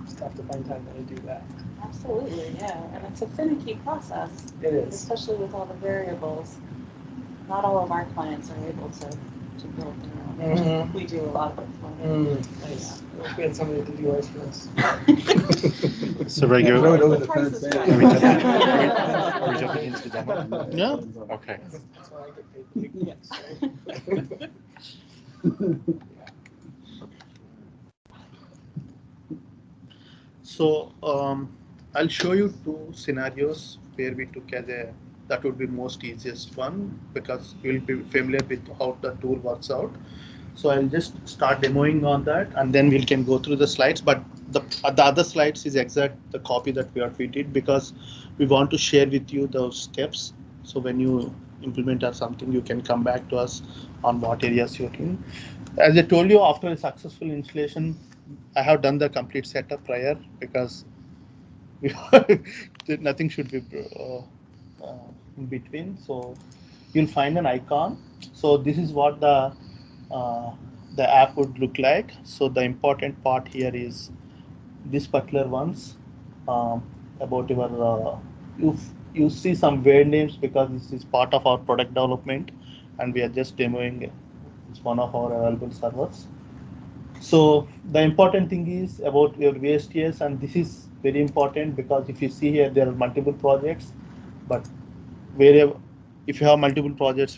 Just have to find time to do that. Absolutely, yeah, and it's a finicky process. It is, especially with all the variables. Not all of our clients are able to build their own. Mm-hmm. We do a lot of it. Nice. We had somebody to do ours for us. So Raghu, Throw it over the fence. are we jumping into the demo? Yeah. Okay. That's why I get paid to do So I'll show you 2 scenarios where we took that would be most easiest one, because you'll be familiar with how the tool works out. So I'll just start demoing on that, and then we can go through the slides. But the other slides is the copy that we did, because we want to share with you those steps. So when you implement or something, you can come back to us on what areas you're in. As I told you, after a successful installation, I have done the complete setup prior, because nothing should be in between. So you'll find an icon. So this is what the app would look like. So the important part here is this particular ones about your you see some weird names because this is part of our product development and we are just demoing it. It's one of our available servers. So the important thing is about your VSTS, and this is very important because if you see here there are multiple projects, but wherever if you have multiple projects,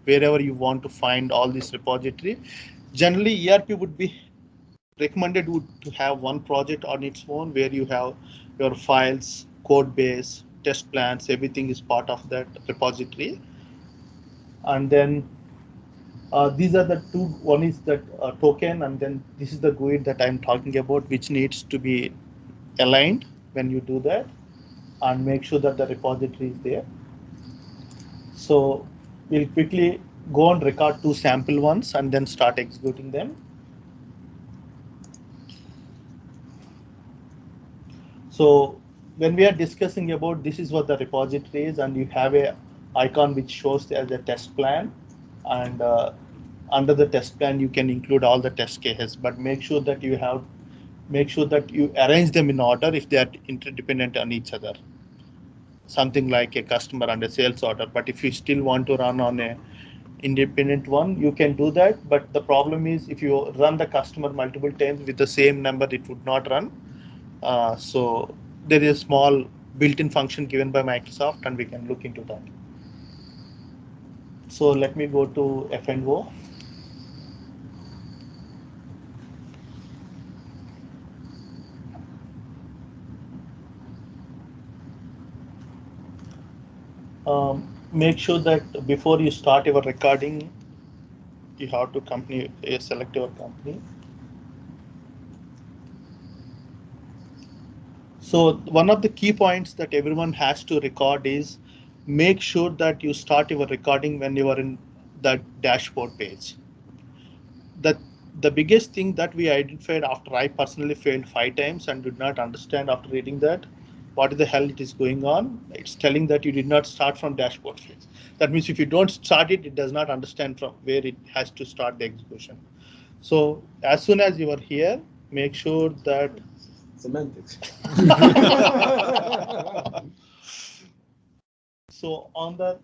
wherever you want to find all this repository, generally ERP would be recommended to have one project on its own where you have your files, code base, test plans, everything is part of that repository. And then these are the two, one is that token, and then this is the GUID that I'm talking about, which needs to be aligned when you do that and make sure that the repository is there. So we'll quickly go and record two sample ones and then start executing them. So when we are discussing about this is what the repository is, and you have a icon which shows as a test plan, and under the test plan you can include all the test cases, but make sure that you arrange them in order if they are interdependent on each other. Something like a customer and a sales order, but if you still want to run on a independent one, you can do that. But the problem is if you run the customer multiple times with the same number, it would not run. So there is a small built-in function given by Microsoft, and we can look into that. So let me go to F&O. Make sure that before you start your recording, you have to select your company. So one of the key points that everyone has to record is make sure that you start your recording when you are in that dashboard page. The biggest thing that we identified after I personally failed 5 times and did not understand after reading that, what the hell it is going on? It's telling that you did not start from dashboard phase. That means if you don't start it, it does not understand from where it has to start the execution. So as soon as you are here, make sure that semantics. So on the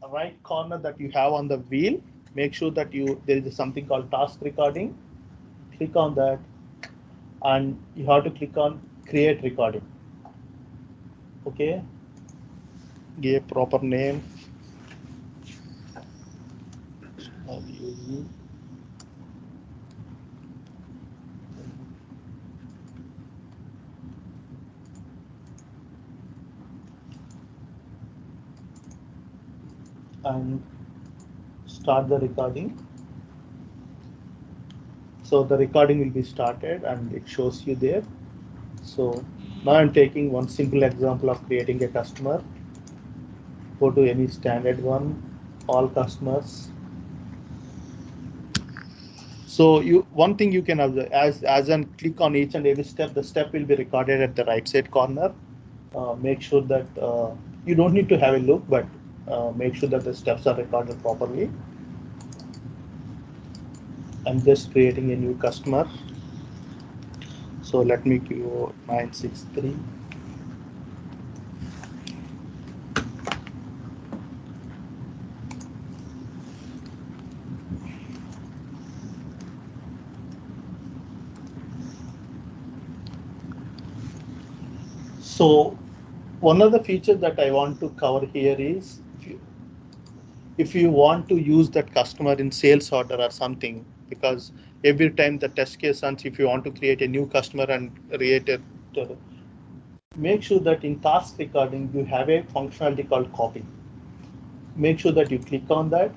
right corner that you have on the wheel, make sure that there is something called task recording. Click on that, and you have to click on create recording. Okay, give a proper name. And start the recording. So the recording will be started and it shows you there. So now I'm taking one simple example of creating a customer. Go to any standard one, all customers. So one thing you can observe, as I click on each and every step, the step will be recorded at the right side corner. Make sure that you don't need to have a look, but make sure that the steps are recorded properly. I'm just creating a new customer. So let me go 963. So one of the features that I want to cover here is if you want to use that customer in sales order or something, because every time the test case runs, if you want to create a new customer and create it, make sure that in task recording you have a functionality called copy. Make sure that you click on that.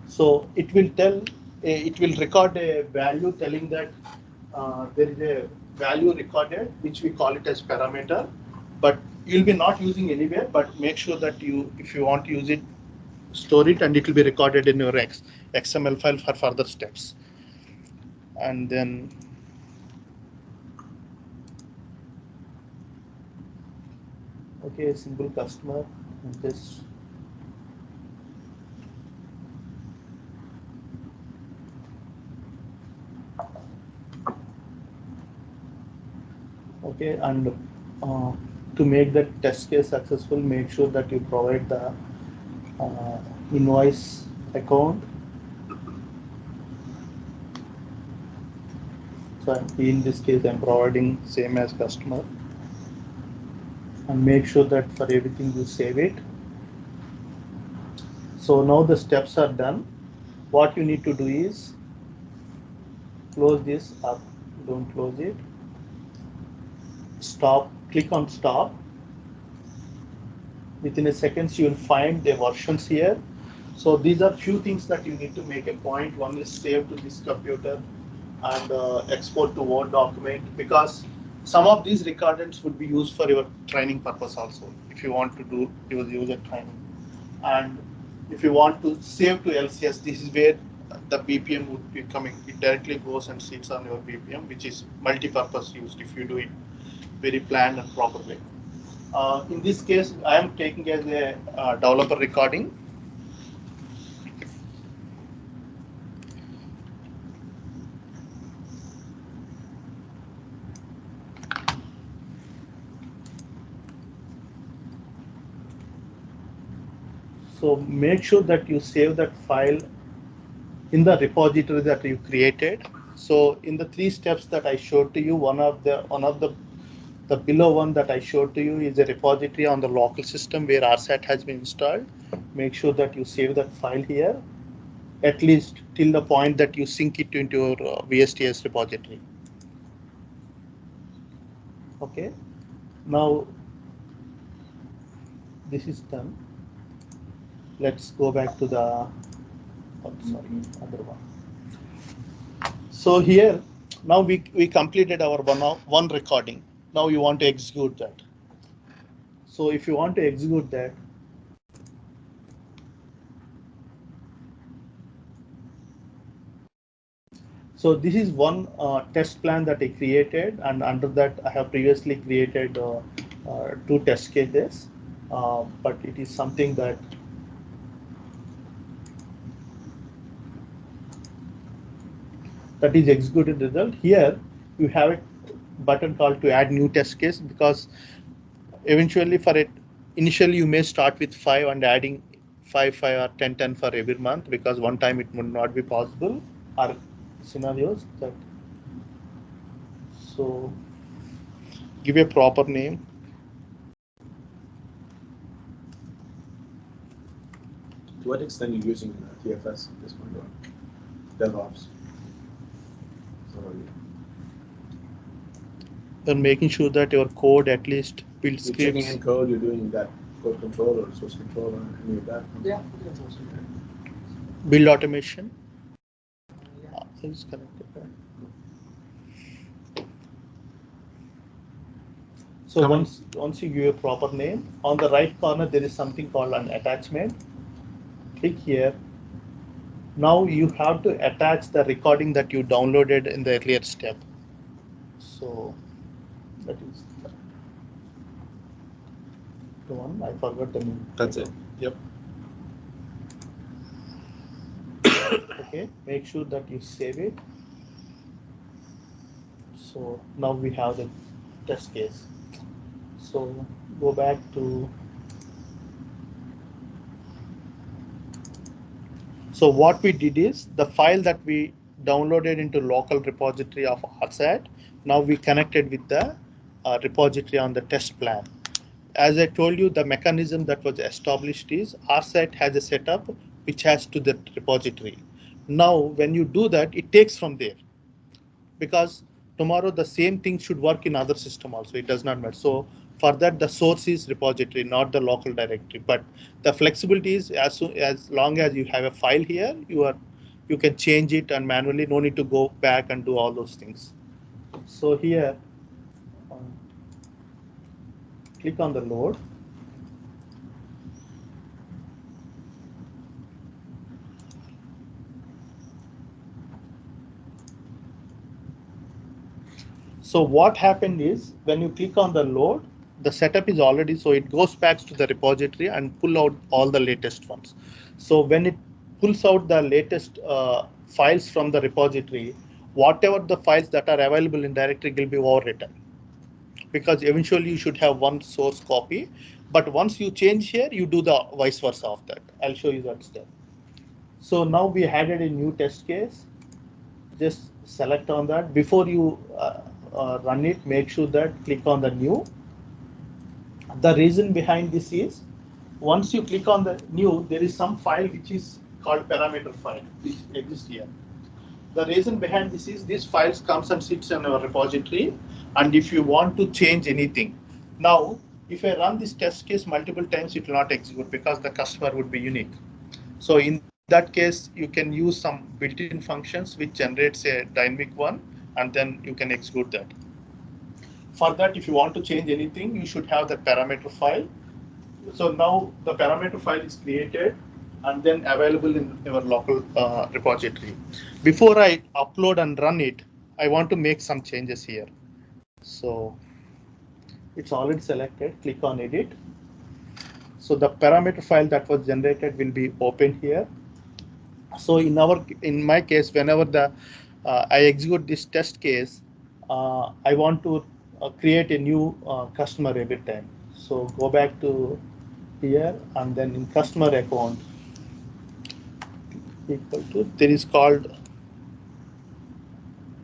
So it will record a value telling that there is a value recorded, which we call it as parameter, but you'll be not using anywhere, but make sure that if you want to use it, store it, and it will be recorded in your XML file for further steps. And then okay, simple customer, this. Okay, and to make that test case successful, make sure that you provide the invoice account. So in this case, I'm providing same as customer, and make sure that for everything you save it. So now the steps are done. What you need to do is close this up. Don't close it. Stop. Click on stop. Within a second, you will find the versions here. So these are few things that you need to make a point. One is save to this computer and export to Word document, because some of these recordings would be used for your training purpose also, if you want to do user training. And if you want to save to LCS, this is where the BPM would be coming. It directly goes and sits on your BPM, which is multi-purpose used if you do it very planned and proper way. In this case, I am taking as a developer recording. So make sure that you save that file in the repository that you created. So in the 3 steps that I showed to you, one of the below one that I showed to you is a repository on the local system where RSAT has been installed. Make sure that you save that file here, at least till the point that you sync it into your VSTS repository. Okay, now this is done. Let's go back to the other one. So here, now we completed our one recording. Now you want to execute that. So if you want to execute that, so this is one test plan that I created, and under that I have previously created 2 test cases, but it is something that is executed result. Here you have a button called to add new test case, because eventually for it, initially you may start with 5 and adding 5 or 10 for every month, because one time it would not be possible, or scenarios that. So give a proper name. To what extent are you using TFS at this point, or DevOps? And making sure that your code at least builds you're scripts. checking in code, you're doing that code control or source control or any of that? Yeah. Build automation. Is connected. So once you give a proper name, on the right corner there is something called an attachment. Click here. Now you have to attach the recording that you downloaded in the earlier step. So that is the one. I forgot the name. That's it. Yep. Okay. Make sure that you save it. So now we have the test case. So go back to. So what we did is the file that we downloaded into local repository of RSAT. Now we connected with the repository on the test plan. As I told you, the mechanism that was established is RSAT has a setup which has to the repository. Now when you do that, it takes from there, because tomorrow the same thing should work in other system also. It does not matter. So for that, the source is repository, not the local directory. But the flexibility is as long as you have a file here, you can change it and manually. No need to go back and do all those things. So here, click on the load. So what happened is when you click on the load, the setup is already, so it goes back to the repository and pull out all the latest ones. So when it pulls out the latest files from the repository, whatever the files that are available in directory will be overwritten. because eventually you should have one source copy. But once you change here, you do the vice versa of that. I'll show you that step. So now we added a new test case. Just select on that. Before you run it, make sure that click on the new. The reason behind this is, once you click on the new, there is some file which is called parameter file, which exists here. The reason behind this files comes and sits in our repository, and if you want to change anything, now if I run this test case multiple times, it will not execute because the customer would be unique. So in that case, you can use some built-in functions which generates a dynamic one, and then you can execute that. For that, if you want to change anything, you should have the parameter file. So now the parameter file is created and then available in your local repository. Before I upload and run it, I want to make some changes here. So it's already selected. Click on edit. So the parameter file that was generated will be open here. So in my case, whenever I execute this test case, I want to create a new customer every time. So go back to here, and then in customer account equal to, there is called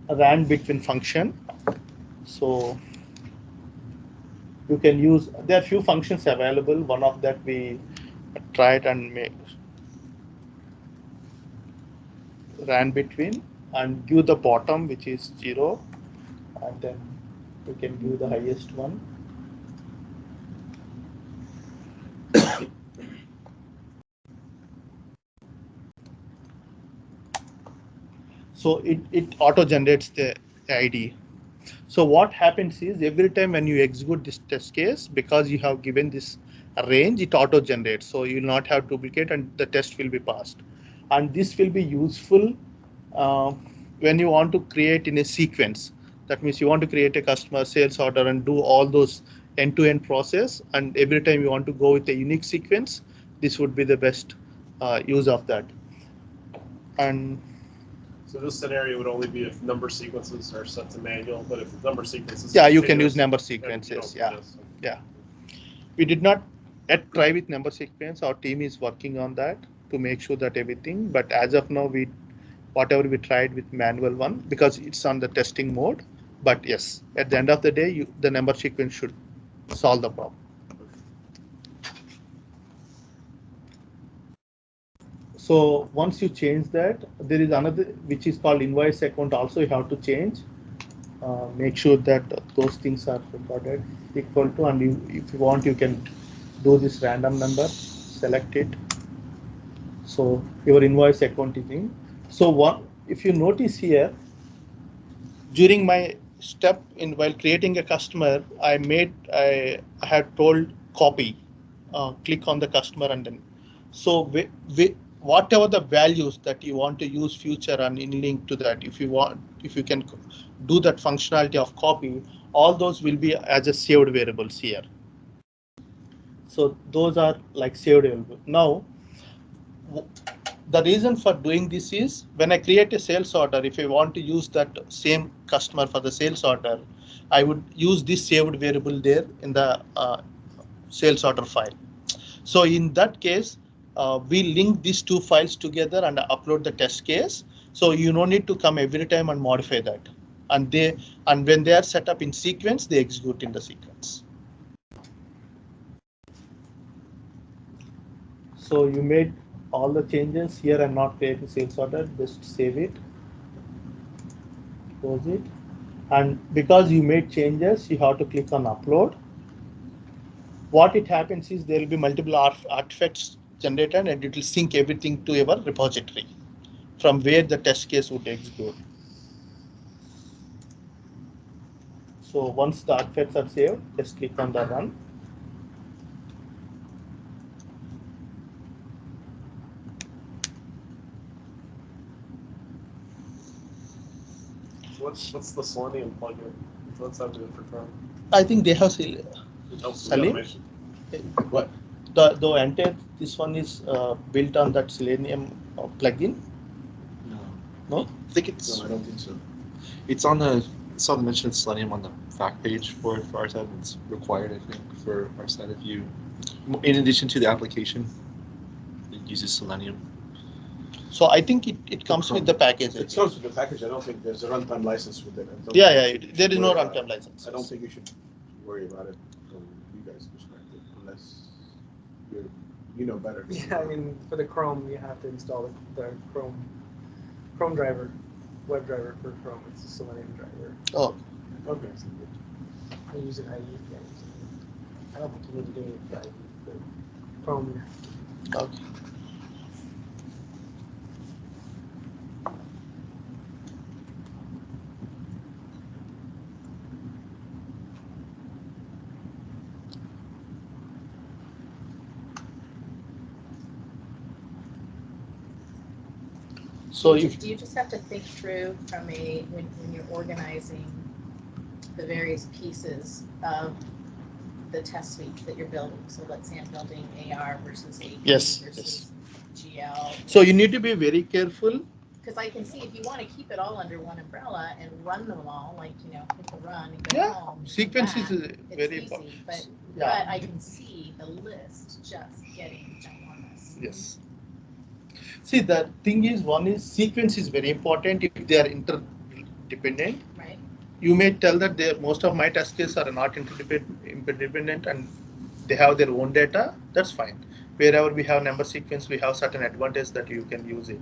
a ran between function. So you can use, there are few functions available. One of that we tried and make ran between, and give the bottom which is 0, and then we can give the highest one. So it auto generates the ID. So what happens is, every time when you execute this test case, because you have given this range, it auto generates. So you will not have duplicate, and the test will be passed. And this will be useful when you want to create in a sequence. That means you want to create a customer sales order and do all those end-to-end process. And every time you want to go with a unique sequence, this would be the best use of that. And so this scenario would only be if number sequences are set to manual, but if number sequences, yeah, you can use number sequences. Yeah. We did not yet try with number sequence. Our team is working on that to make sure that everything. But as of now, whatever we tried with manual one, because it's on the testing mode. But yes, at the end of the day, the number sequence should solve the problem. So once you change that, there is another which is called invoice account. Also, you have to change. Make sure that those things are recorded equal to, and if you want, you can do this random number, select it. So your invoice account is in. So if you notice here, during my step in while creating a customer, I had told copy, click on the customer, and then so whatever the values that you want to use future and in link to that, if you can do that functionality of copy, all those will be as a saved variables here. So those are like saved variables. Now the reason for doing this is, when I create a sales order, if I want to use that same customer for the sales order, I would use this saved variable there in the sales order file. So in that case, we link these two files together and upload the test case. So you don't need to come every time and modify that. And when they are set up in sequence, they execute in the sequence. So you made all the changes here. I'm not creating sales order, just save it, close it. And because you made changes, you have to click on upload. What it happens is, there will be multiple artifacts generated, and it will sync everything to your repository from where the test case would execute. So once the artifacts are saved, just click on the run. What's the Selenium plugin? What's that do for Chrome? I think they have Selenium. What? The entire this one is built on that Selenium plugin. No. No? I think it's. No, I don't think so. It's on the saw the mention of Selenium on the fact page for RSAT. It's required, I think, for RSAT if you, in addition to the application, it uses Selenium. So I think it comes with the package. It comes with the package. I don't think there's a runtime license with it. There is no runtime license. I don't think you should worry about it from you guys' perspective, unless you know better. Yeah, I mean, for the Chrome, you have to install the Chrome driver, web driver for Chrome. It's a Selenium driver. Oh, Okay. I use it IE. I don't think you need to do it for IE, but Chrome. okay. So do you just have to think through from when you're organizing the various pieces of the test suite that you're building? So let's say I'm building AR versus AP versus GL. So you need to be very careful. Because I can see if you want to keep it all under one umbrella and run them all, like, hit the run and go home. Sequence is very easy, important. but I can see the list just getting ginormous. Yes. See, the thing is, one is sequence is very important if they are interdependent. Right. You may tell that most of my test cases are not interdependent and they have their own data. That's fine. Wherever we have number sequence, we have certain advantage that you can use it.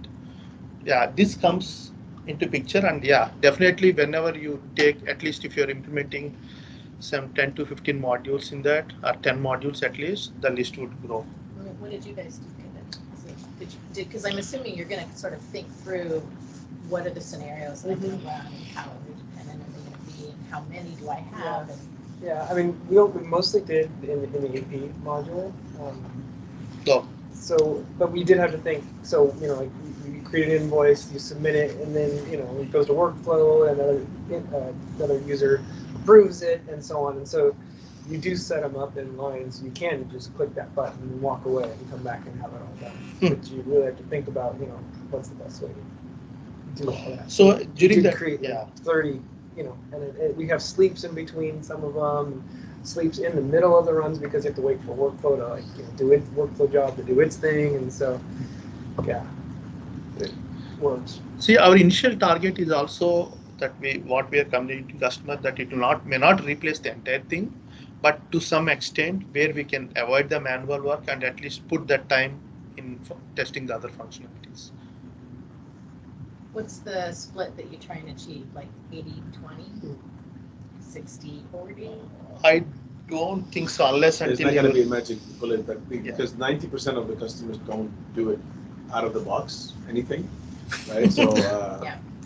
Yeah, this comes into picture, and yeah, definitely whenever you take, at least if you're implementing some 10 to 15 modules in that, or 10 modules at least, the list would grow. What did you guys do? Because I'm assuming you're going to sort of think through what are the scenarios that I'm going to run, and how independent are they going to be, and how many do I have? Yeah, I mean, we mostly did in the AP module. So, but we did have to think. So, like you create an invoice, you submit it, and then it goes to workflow, and another user approves it, and so on. And so, you do set them up in lines. You can just click that button and walk away and come back and have it all done. But you really have to think about, what's the best way to do all that. So during that, create 30, and we have sleeps in between some of them. Sleeps in the middle of the runs because you have to wait for workflow to do its workflow job to do its thing, and so it works. See, our initial target is also that what we are communicating to customer that it may not replace the entire thing, but to some extent where we can avoid the manual work and at least put that time in testing the other functionalities. What's the split that you're trying to achieve? Like 80-20? 60-40? I don't think so, unless it's until not going to be a magic bullet, but because 90% of the customers don't do it out of the box, anything, right? So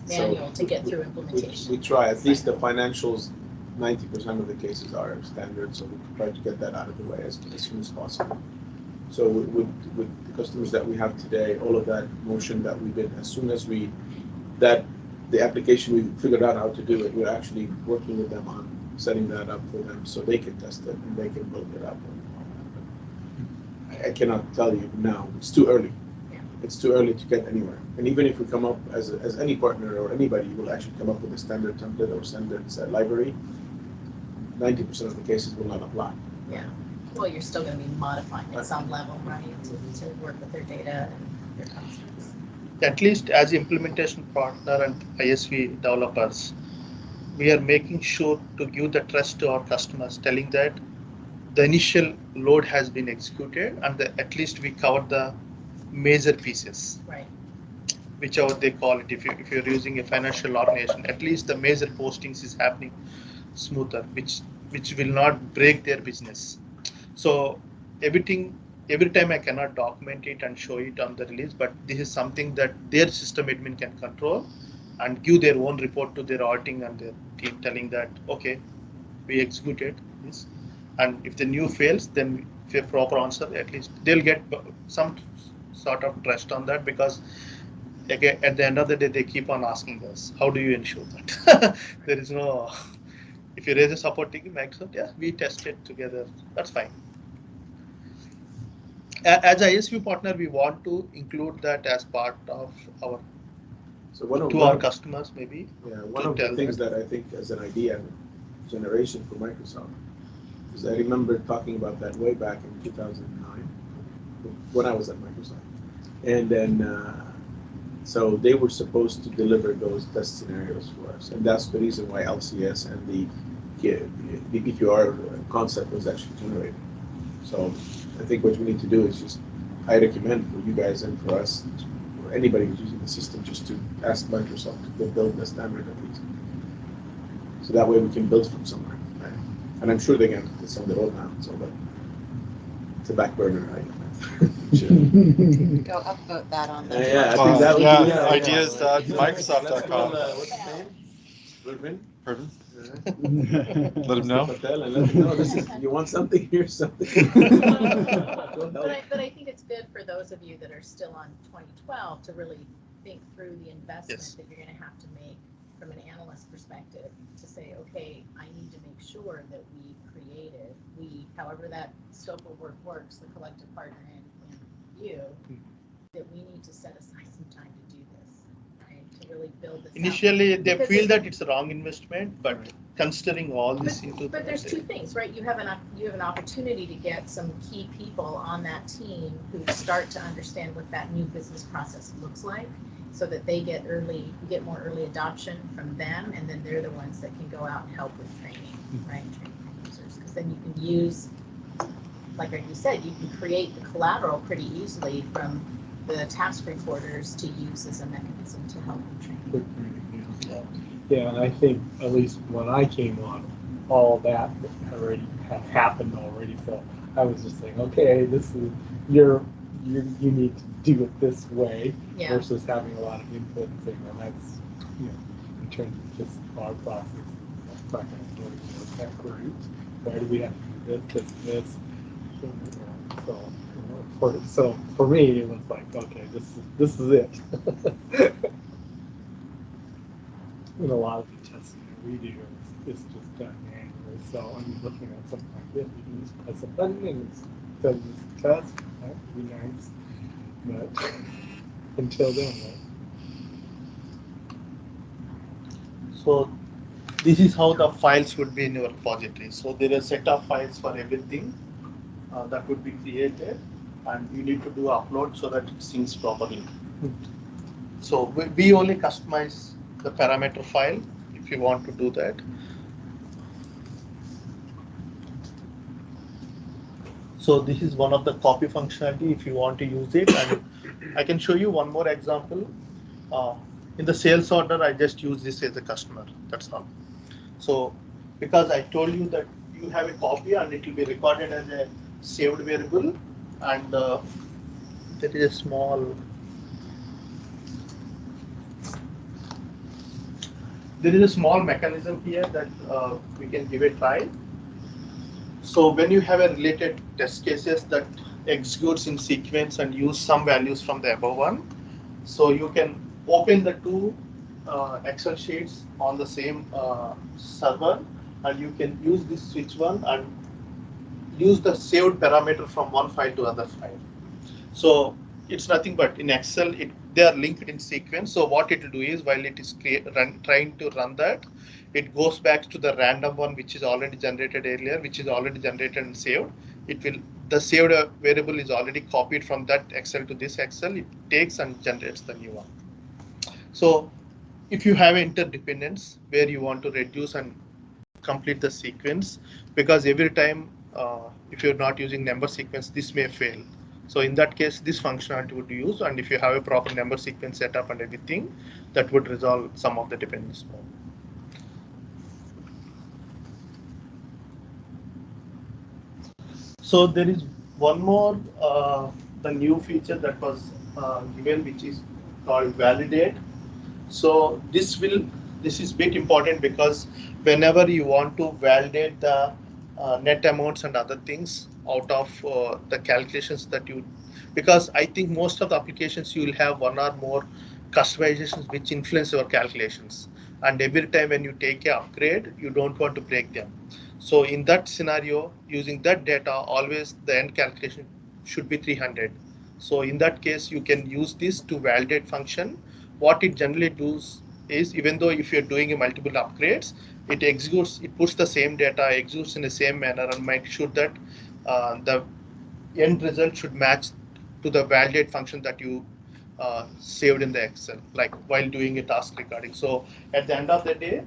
manual to get through implementation. We try, at least the financials, 90% of the cases are standard, so we try to get that out of the way as soon as possible. So with the customers that we have today, all of that motion that we did, as soon as the application, we figured out how to do it, we're actually working with them on setting that up for them so they can test it and they can build it up. I cannot tell you now, it's too early. It's too early to get anywhere. And even if we come up as any partner or anybody will actually come up with a standard template or standard library, 90% of the cases will not apply. Yeah. Well, you're still going to be modifying at some level, right, to work with their data and their customers. At least as implementation partner and ISV developers, we are making sure to give the trust to our customers, telling that the initial load has been executed and at least we covered the major pieces. Right. Whichever they call it. If you're using a financial organization, at least the major postings is happening smoother, which will not break their business. So every time I cannot document it and show it on the release, but this is something that their system admin can control and give their own report to their auditing and their team, telling that, okay, we executed this. And if the new fails, then if a proper answer, at least they'll get some sort of trust on that, because again, at the end of the day, they keep on asking us, how do you ensure that? There is no, if you raise a support ticket, Microsoft, yeah, we test it together. That's fine. As ISV partner, we want to include that as part of our So to our customers, maybe. Yeah, one of the things that I think as an idea generation for Microsoft is I remember talking about that way back in 2009 when I was at Microsoft, and then so they were supposed to deliver those test scenarios for us, and that's the reason why LCS and the PQR concept was actually generated. So I think what we need to do is just, I recommend for you guys and for us, or anybody who's using the system, just to ask Microsoft to build the standard at least. So that way we can build from somewhere. Right? And I'm sure they can, it's on the road now, so but it's a back burner item. Sure. Go upvote that on the. Yeah, I think that would yeah, be ideas.microsoft.com. What's his name? Irvin? Let him know. Patel, and let him know this is, you want something, here's something. But I think it's good for those of you that are still on 2012 to really think through the investment that you're going to have to make from an analyst perspective to say, okay, I need to make sure that however that scope of work works, the collective partner and you, that we need to set aside some time to do this, right? To really build this Initially, out. they feel that it's a wrong investment, but considering all this but there's two things, right? You have an opportunity to get some key people on that team who start to understand what that new business process looks like, so that they get more early adoption from them, and then they're the ones that can go out and help with training, right? Training users, because then you can use, like you said, you can create the collateral pretty easily from the task recorders to use as a mechanism to help them train. Yeah, and I think at least when I came on, all that already had happened already. So I was just saying, okay, this is you need to do it this way, versus having a lot of input and saying, well, that's in terms of just our process, that's not going to work that great. Why do we have to do this? So for me, it was like, okay, this is it. And a lot of the testing that we do is just done manually. So I'm looking at something like this. You can just press a button and it says test. That would be nice. But until then, right? So this is how the files would be in your repository. So there are a set of files for everything that would be created, and you need to do upload so that it syncs properly. So we only customize the parameter file if you want to do that. So this is one of the copy functionality if you want to use it, and I can show you one more example. In the sales order, I just use this as a customer, that's all. So because I told you that you have a copy and it will be recorded as a saved variable, and there is a small mechanism here that we can give a try. So when you have a related test cases that executes in sequence and use some values from the above one, so you can open the two Excel sheets on the same server, and you can use this switch one and use the saved parameter from one file to other file. So it's nothing but in Excel, they are linked in sequence. So what it will do is, while it is trying to run that, it goes back to the random one which is already generated earlier, which is already generated and saved. The saved variable is already copied from that Excel to this Excel. It takes and generates the new one. So if you have interdependence where you want to reduce and complete the sequence, because every time if you're not using number sequence, this may fail. So in that case, this functionality would be used, and if you have a proper number sequence setup and everything, that would resolve some of the dependence problem. So there is one more, the new feature that was given, which is called validate. So this is bit important, because whenever you want to validate the net amounts and other things out of the calculations that you, because I think most of the applications you will have one or more customizations which influence your calculations, and every time when you take a upgrade, you don't want to break them. So in that scenario, using that data, always the end calculation should be 300. So in that case, you can use this to validate function, what it generally does is, even though if you're doing a multiple upgrades, it executes, it puts the same data, executes in the same manner, and make sure that the end result should match to the validate function that you saved in the Excel, like while doing a task recording. So at the end of the day,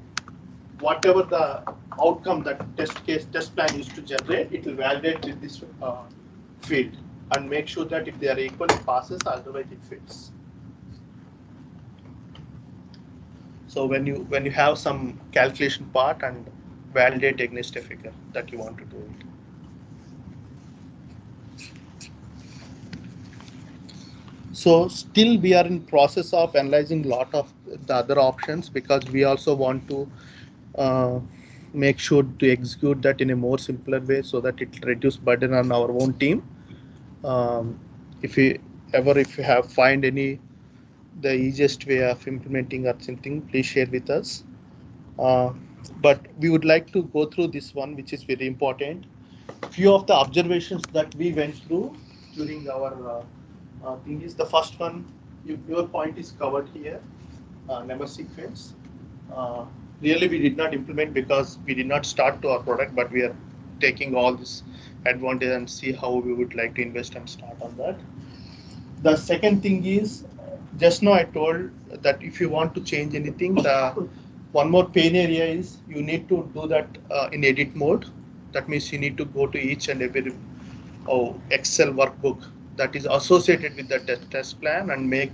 whatever the outcome that test plan is to generate, it will validate with this field and make sure that if they are equal, it passes, otherwise it fails. So when you have some calculation part and validate against a figure that you want to do it. So still we are in process of analyzing a lot of the other options, because we also want to make sure to execute that in a more simpler way so that it reduce burden on our own team. If you have find any the easiest way of implementing or something, please share with us. But we would like to go through this one, which is very important. Few of the observations that we went through during our thing is, the first one, your point is covered here, number sequence. Really, we did not implement because we did not start to our product, but we are taking all this advantage and see how we would like to invest and start on that. The second thing is, just now I told that if you want to change anything, the one more pain area is you need to do that in edit mode. That means you need to go to each and every Excel workbook that is associated with the test plan and make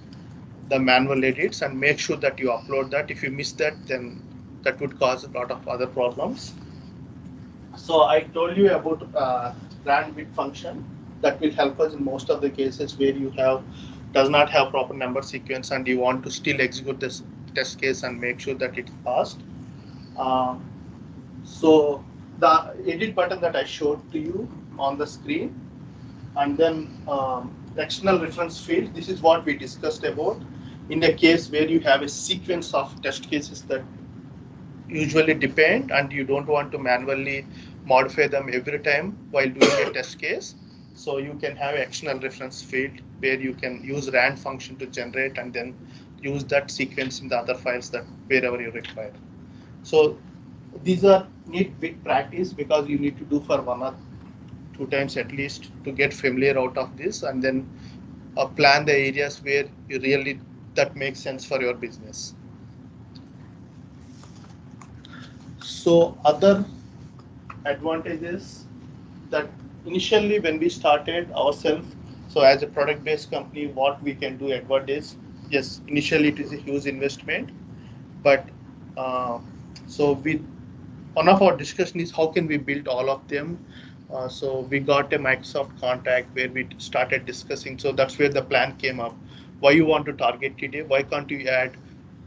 the manual edits and make sure that you upload that. If you miss that, then that would cause a lot of other problems. So I told you about rand function that will help us in most of the cases where you does not have proper number sequence and you want to still execute this test case and make sure that it's passed. So the edit button that I showed to you on the screen, and then external reference field, this is what we discussed about in a case where you have a sequence of test cases that usually depend and you don't want to manually modify them every time while doing a test case. So you can have external reference field where you can use rand function to generate and then use that sequence in the other files that wherever you require. So these are need big practice, because you need to do for 1 or 2 times at least to get familiar out of this, and then plan the areas where you really that makes sense for your business. So other advantages that initially when we started ourselves, so as a product-based company, what we can do advantage, yes, initially it is a huge investment, but so one of our discussion is how can we build all of them. So we got a Microsoft contact where we started discussing. So that's where the plan came up. Why you want to target today? Why can't you add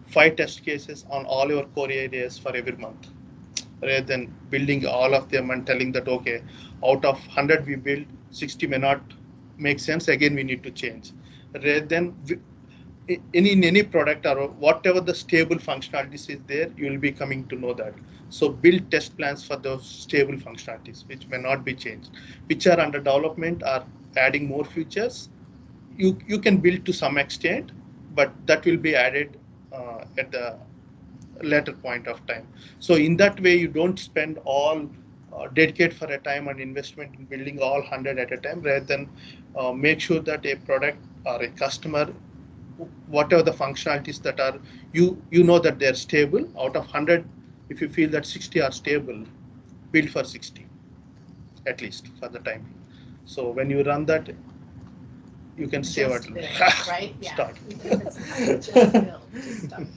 5 test cases on all your core areas for every month, rather than building all of them and telling that, okay, out of 100 we build, 60 may not make sense. Again, we need to change. Rather than in any product or whatever the stable functionalities is there, you will be coming to know that. So build test plans for those stable functionalities which may not be changed, which are under development or adding more features. You can build to some extent, but that will be added at the later point of time. So in that way, you don't spend all dedicate for a time and investment in building all 100 at a time, rather than make sure that a product or a customer, whatever the functionalities that are, you know that they're stable. Out of 100, if you feel that 60 are stable, build for 60 at least for the time. So when you run that, you can save it. Right? Yeah. Start. Just build, just start.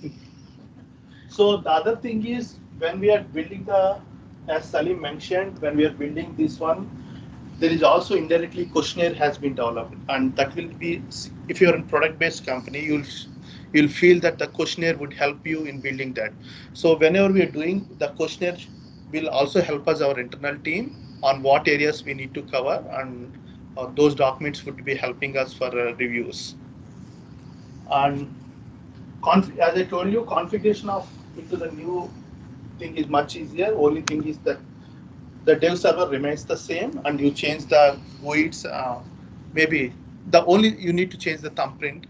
So the other thing is, when we are building as Salim mentioned, when we are building this one, there is also indirectly questionnaire has been developed, and that will be, if you're a product-based company, you'll feel that the questionnaire would help you in building that. So whenever we are doing the questionnaire, will also help us, our internal team, on what areas we need to cover, and those documents would be helping us for reviews. And as I told you, configuration of into the new thing is much easier. Only thing is that the dev server remains the same, and you change the GUIDs. Maybe you need to change the thumbprint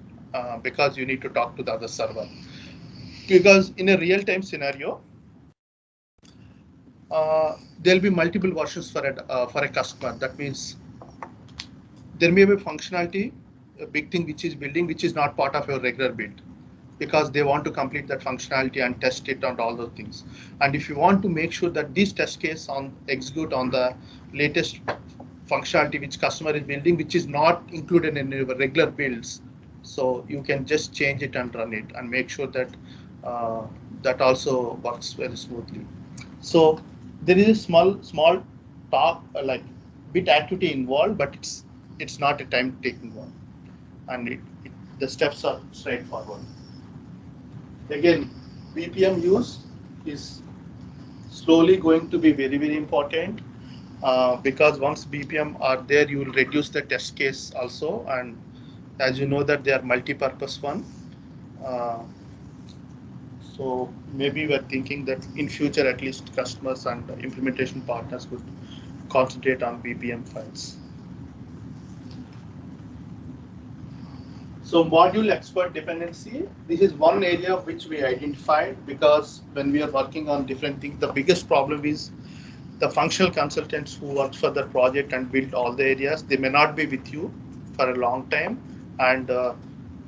because you need to talk to the other server. Because in a real-time scenario, there'll be multiple versions for a customer. That means there may be functionality, a big thing which is building, which is not part of your regular build, because they want to complete that functionality and test it and all those things. And if you want to make sure that this test case execute on the latest functionality which customer is building, which is not included in your regular builds, so you can just change it and run it and make sure that that also works very smoothly. So there is a small talk, like bit activity involved, but it's not a time-taking one, and the steps are straightforward. Again, BPM use is slowly going to be very important, because once BPM are there, you will reduce the test case also, and as you know that they are multi-purpose one. So maybe we're thinking that in future, at least customers and implementation partners would concentrate on BPM files. So module expert dependency, this is one area which we identified, because when we are working on different things, the biggest problem is the functional consultants who work for the project and build all the areas, they may not be with you for a long time. And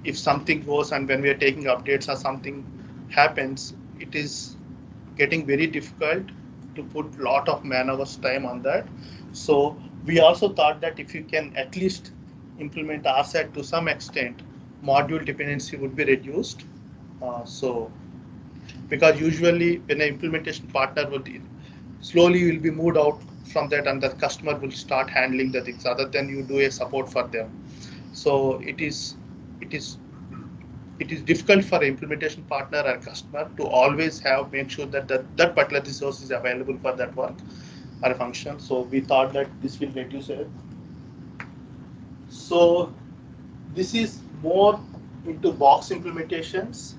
if something goes and when we are taking updates or something happens, it is getting very difficult to put a lot of man-hours time on that. So we also thought that if you can at least implement RSAT to some extent, module dependency would be reduced. So because usually when an implementation partner would slowly will be moved out from that, and the customer will start handling the things other than you do a support for them. So it is difficult for an implementation partner or customer to always make sure that that particular resource is available for that work or a function. So we thought that this will reduce it. So this is more into box implementations.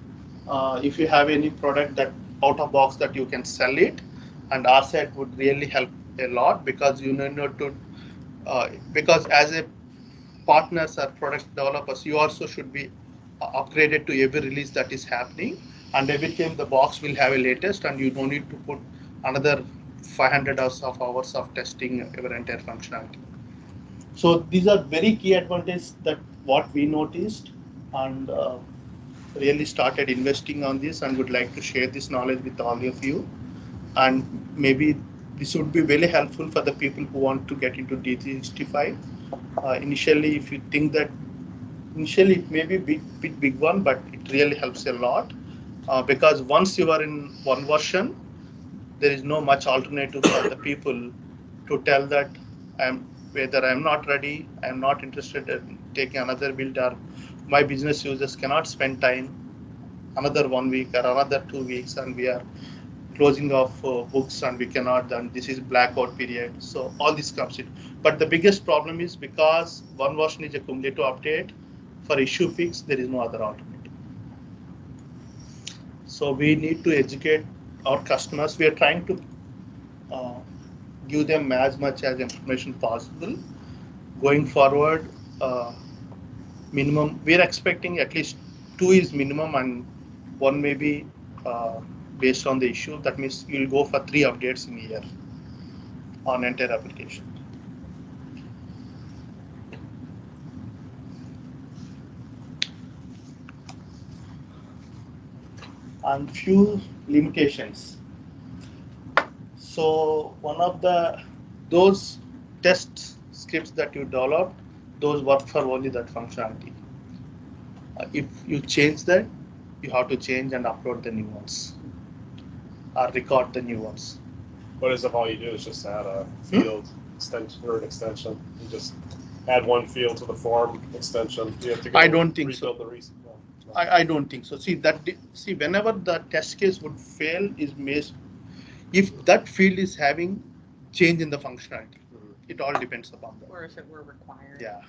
If you have any product that out of box that you can sell it, and RSAT would really help a lot, because you know to because as a partners or product developers, you also should be upgraded to every release that is happening, and every time the box will have a latest, and you don't need to put another 500 hours of testing your entire functionality. So these are very key advantages that what we noticed, and really started investing on this, and would like to share this knowledge with all of you. And maybe this would be very helpful for the people who want to get into D365. Initially, if you think that initially it may be big one, but it really helps a lot, because once you are in one version, there is no much alternative for the people to tell that whether I'm not ready, I'm not interested in taking another build, or my business users cannot spend time another 1 week or another 2 weeks, and we are closing of books and we cannot, then this is blackout period. So all this comes in. But the biggest problem is because one version is a cumulative update, for issue fix, there is no other alternative. So we need to educate our customers. We are trying to give them as much as information possible. Going forward, minimum, we are expecting at least 2 is minimum, and 1 may be based on the issue. That means you'll go for 3 updates in a year on entire application. And few limitations. So one of those test scripts that you developed, those work for only that functionality. If you change that, you have to change and upload the new ones, or record the new ones. What is if all you do is just add a field extension or an extension? You just add one field to the form extension. You have to go I don't think so. The I don't think so. See whenever the test case would fail is if that field is having change in the functionality. It all depends upon that. Or if it were required. Yeah,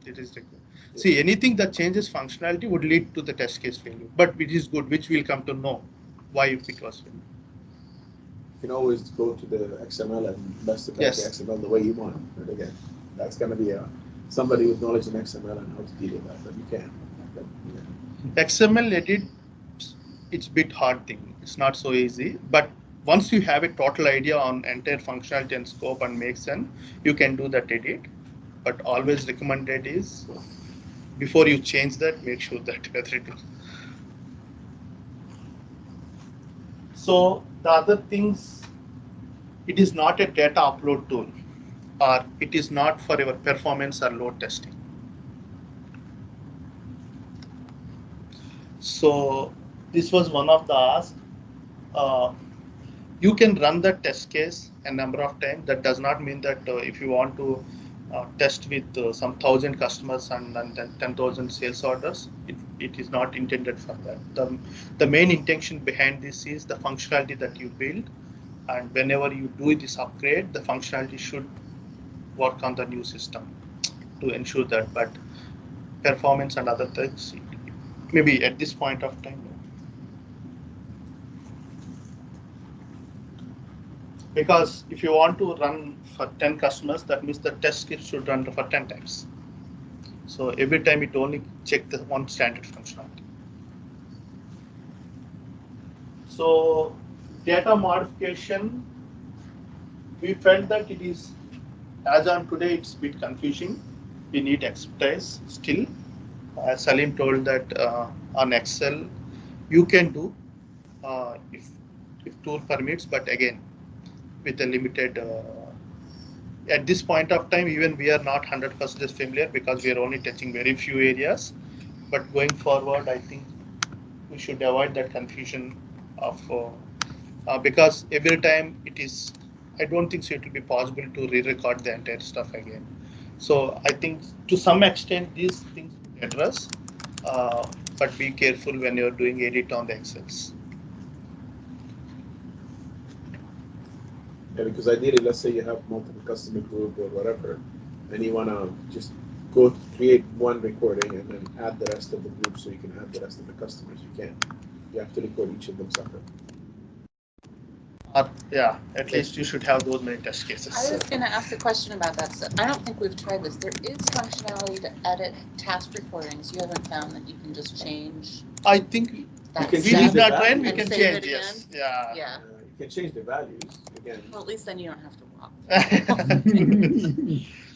it is required. See, anything that changes functionality would lead to the test case failure, but it is good, which we'll come to know why it was failure. You can always go to the XML and investigate the XML the way you want. But again, that's going to be somebody with knowledge in XML and how to deal with that, but you can. XML edit, it's a bit hard thing. It's not so easy, but once you have a total idea on entire functionality and scope and make sense, you can do that edit. But always recommended is before you change that, make sure that whether it. So the other things, it is not a data upload tool, or it is not for your performance or load testing. So this was one of the asks. You can run the test case a number of times. That does not mean that if you want to test with some 1,000 customers and then 10,000 sales orders, it is not intended for that. The main intention behind this is the functionality that you build, and whenever you do this upgrade, the functionality should work on the new system to ensure that. But performance and other things, maybe at this point of time. Because if you want to run for 10 customers, that means the test kit should run for 10 times. So every time it only check the one standard functionality. So data modification, we felt that it is, as on today, it's a bit confusing. We need expertise still. As Salim told that on Excel, you can do if tool permits, but again, with a limited, at this point of time, even we are not 100% familiar because we are only touching very few areas. But going forward, I think we should avoid that confusion of, because every time it is, I don't think so it will be possible to re-record the entire stuff again. So I think to some extent these things address, but be careful when you're doing edit on the Excels. Yeah, because ideally, let's say you have multiple customer group or whatever, and you want to just go create one recording and then add the rest of the group so you can add the rest of the customers. You can't. You have to record each of them separate. Yeah, at least you should have those many test cases. I was going to ask a question about that. So I don't think we've tried this. There is functionality to edit task recordings. You haven't found that you can just change. I think that we did not try, and we and can save change. it Yes. again? Yeah. Yeah. You can change the values again. Well, at least then you don't have to walk.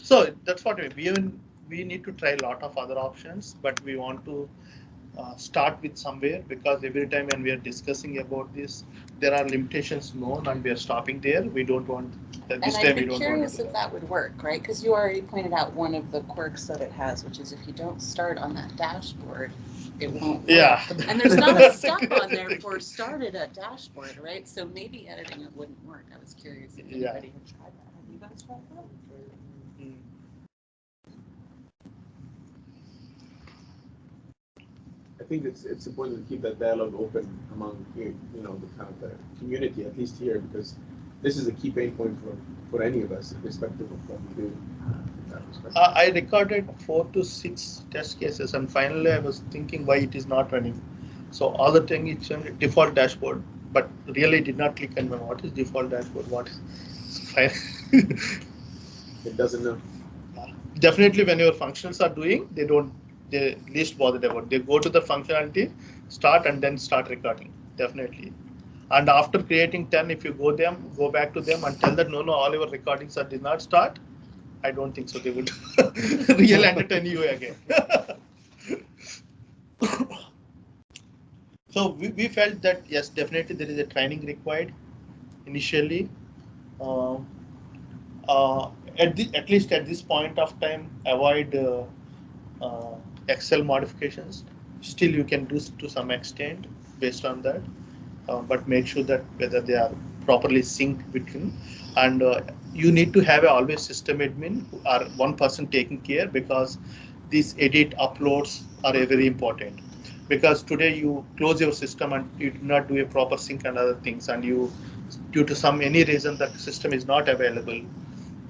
So that's what we need to try a lot of other options, but we want to start with somewhere, because every time when we are discussing about this, there are limitations known and we are stopping there. We don't want that this time. We don't want. And I'd be curious if that would work, right? Because you already pointed out one of the quirks that it has, which is if you don't start on that dashboard, it won't work. Yeah. And there's not a step on there for started at dashboard, right? So maybe editing it wouldn't work. I was curious if anybody had tried that. Have you guys tried that? I think it's important to keep that dialogue open among the kind of the community, at least here, because this is a key pain point for any of us, irrespective of what we do. I recorded 4 to 6 test cases, and finally I was thinking why it is not running. So all the thing it's on default dashboard, but really did not click on what is default dashboard. What is fine. It doesn't know. Definitely, when your functions are doing, they least bothered about. They go to the functionality, start, and then start recording. Definitely. And after creating 10, if you go back to them and tell that no, all your recordings did not start, I don't think so. They would really entertain you again. So we felt that yes, definitely there is a training required initially. At least at this point of time, avoid Excel modifications. Still, you can do to some extent based on that, but make sure that whether they are properly synced between. And you need to have always system admin or one person taking care, because these edit uploads are very important. Because today you close your system and you do not do a proper sync and other things, and you, due to any reason, that system is not available.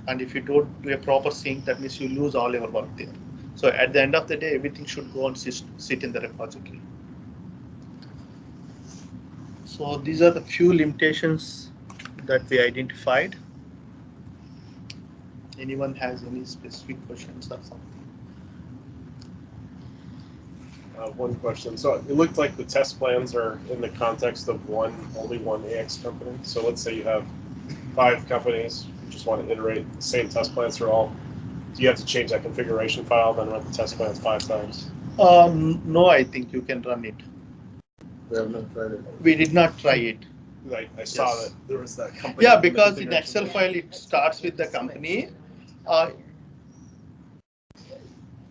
And if you don't do a proper sync, that means you lose all your work there. So at the end of the day, everything should go and sit in the repository. So these are the few limitations that we identified. Anyone has any specific questions or something? one question. So it looked like the test plans are in the context of only one AX company. So let's say you have 5 companies, you just want to iterate the same test plans for all. Do you have to change that configuration file, then run the test plans 5 times? No, I think you can run it. We have not tried it. We did not try it. I saw that there was that company. Yeah, because in Excel file it starts with the company.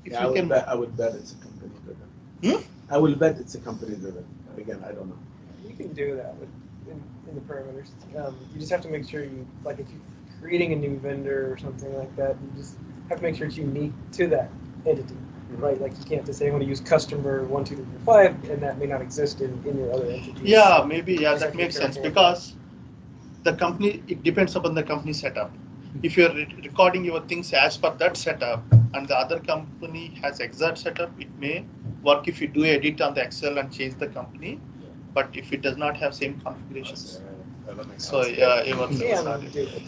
If Yeah, you can, I would bet it's a company driven. I will bet it's a company driven. Again, I don't know. You can do that in the parameters. You just have to make sure like if you're creating a new vendor or something like that, you just have to make sure it's unique to that entity, right? Like you can't just say I want to use customer 1, 2, 3, 4, 5, and that may not exist in your other entities. yeah, maybe, yeah, that makes sense because the company, it depends upon the company setup. If you're recording your things as per that setup and the other company has exact setup, it may work if you do edit on the Excel and change the company. But if it does not have same configurations, so yeah, it works. Yeah, no, we use it like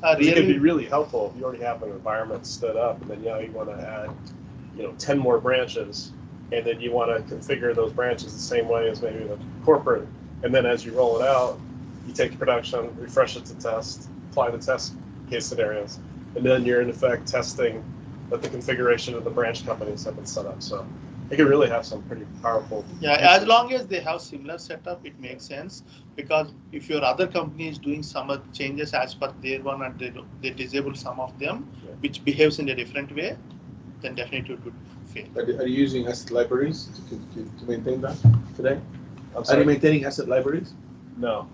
that. It could be really helpful if you already have an environment stood up, and then you want to add, 10 more branches, and then you want to configure those branches the same way as maybe the corporate, and then as you roll it out, you take production, refresh it to test, apply the test case scenarios, and then you're in effect testing that the configuration of the branch companies have been set up. So it can really have some pretty powerful. Yeah, as long as they have similar setup, it makes sense. Because if your other company is doing some changes as per their one and they disable some of them, which behaves in a different way, then definitely it would fail. Are you using asset libraries to maintain that today? Are you maintaining asset libraries? No.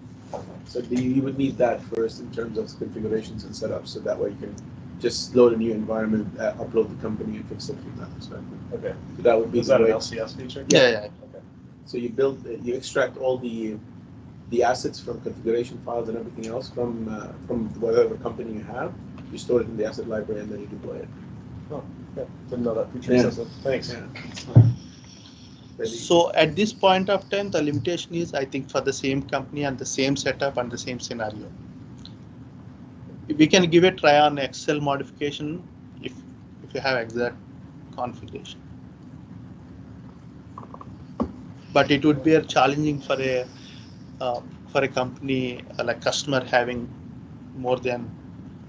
So you would need that first in terms of configurations and setups, so that way you can just load a new environment, upload the company, and fix it from that perspective. Okay. So that would be Is that an LCS feature? Yeah. Okay. So you extract all the assets from configuration files and everything else from whatever company you have. You store it in the asset library and then you deploy it. Oh, yeah. Didn't know that feature existed. Thanks. Yeah. So at this point of time, the limitation is, I think, for the same company and the same setup and the same scenario. We can give a try on Excel modification if you have exact configuration. But it would be challenging for a company like customer having more than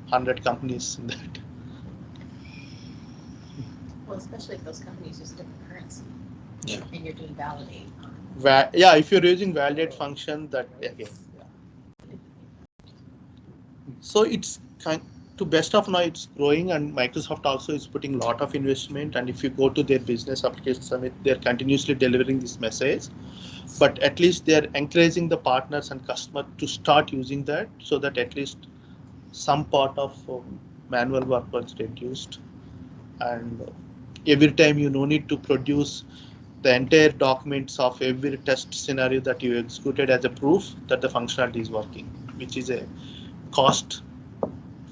100 companies in that. Well, especially if those companies use a different currency. Yeah. And you're doing validate. Yeah, if you're using validate function, that again. Yeah. So it's to best of now, it's growing, and Microsoft also is putting a lot of investment. And if you go to their business application summit, they're continuously delivering this message. But at least they're encouraging the partners and customer to start using that, so that at least some part of manual work was reduced. And every time you no need to produce the entire documents of every test scenario that you executed as a proof that the functionality is working, which is a cost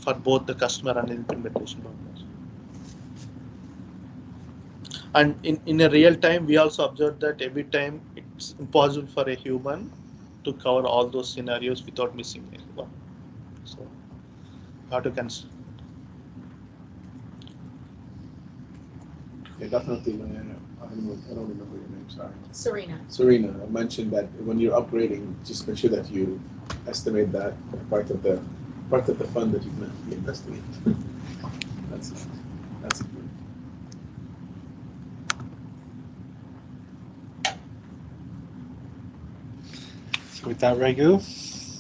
for both the customer and implementation partners. And in a real time, we also observed that every time it's impossible for a human to cover all those scenarios without missing one. So how to consider. Yeah, definitely. I don't remember your name. Sorry. Serena. I mentioned that when you're upgrading, just make sure that you estimate that part of the fund that you're going to be investing in. That's it. So with that, Raghu,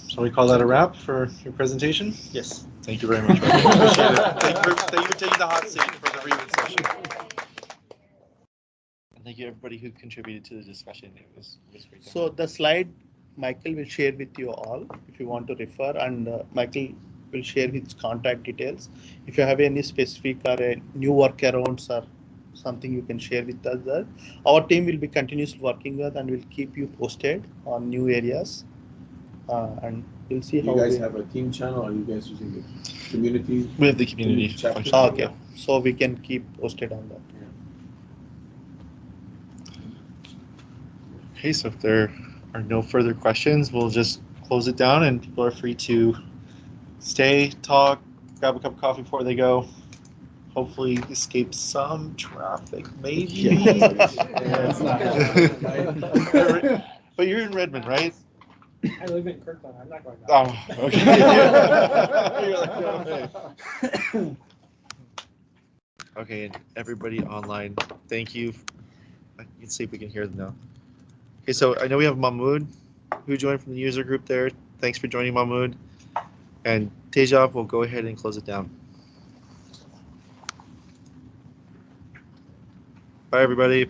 shall we call that a wrap for your presentation? Yes. Thank you very much, Raghu. Appreciate it. Thank you for taking the hot seat for the Reboot session. And thank you everybody who contributed to the discussion. It was great. So the slide Michael will share with you all if you want to refer, and Michael will share his contact details. If you have any specific or a new workarounds or something, you can share with us there. Our team will be continuously working with and will keep you posted on new areas. And we'll see how you guys have a team channel, or are you guys using the community? We have the community chapter. Okay, so we can keep posted on that. Okay, so if there are no further questions, we'll just close it down, and people are free to stay, talk, grab a cup of coffee before they go. hopefully escape some traffic, maybe. Yeah, it's not. But you're in Redmond, right? I live in Kirkland. I'm not going down. Oh, okay. You're like, no way. Okay, and everybody online, thank you. I can see if we can hear them now. Okay, so I know we have Mahmood who joined from the user group there. Thanks for joining, Mahmood. And Tejav will go ahead and close it down. Bye, everybody.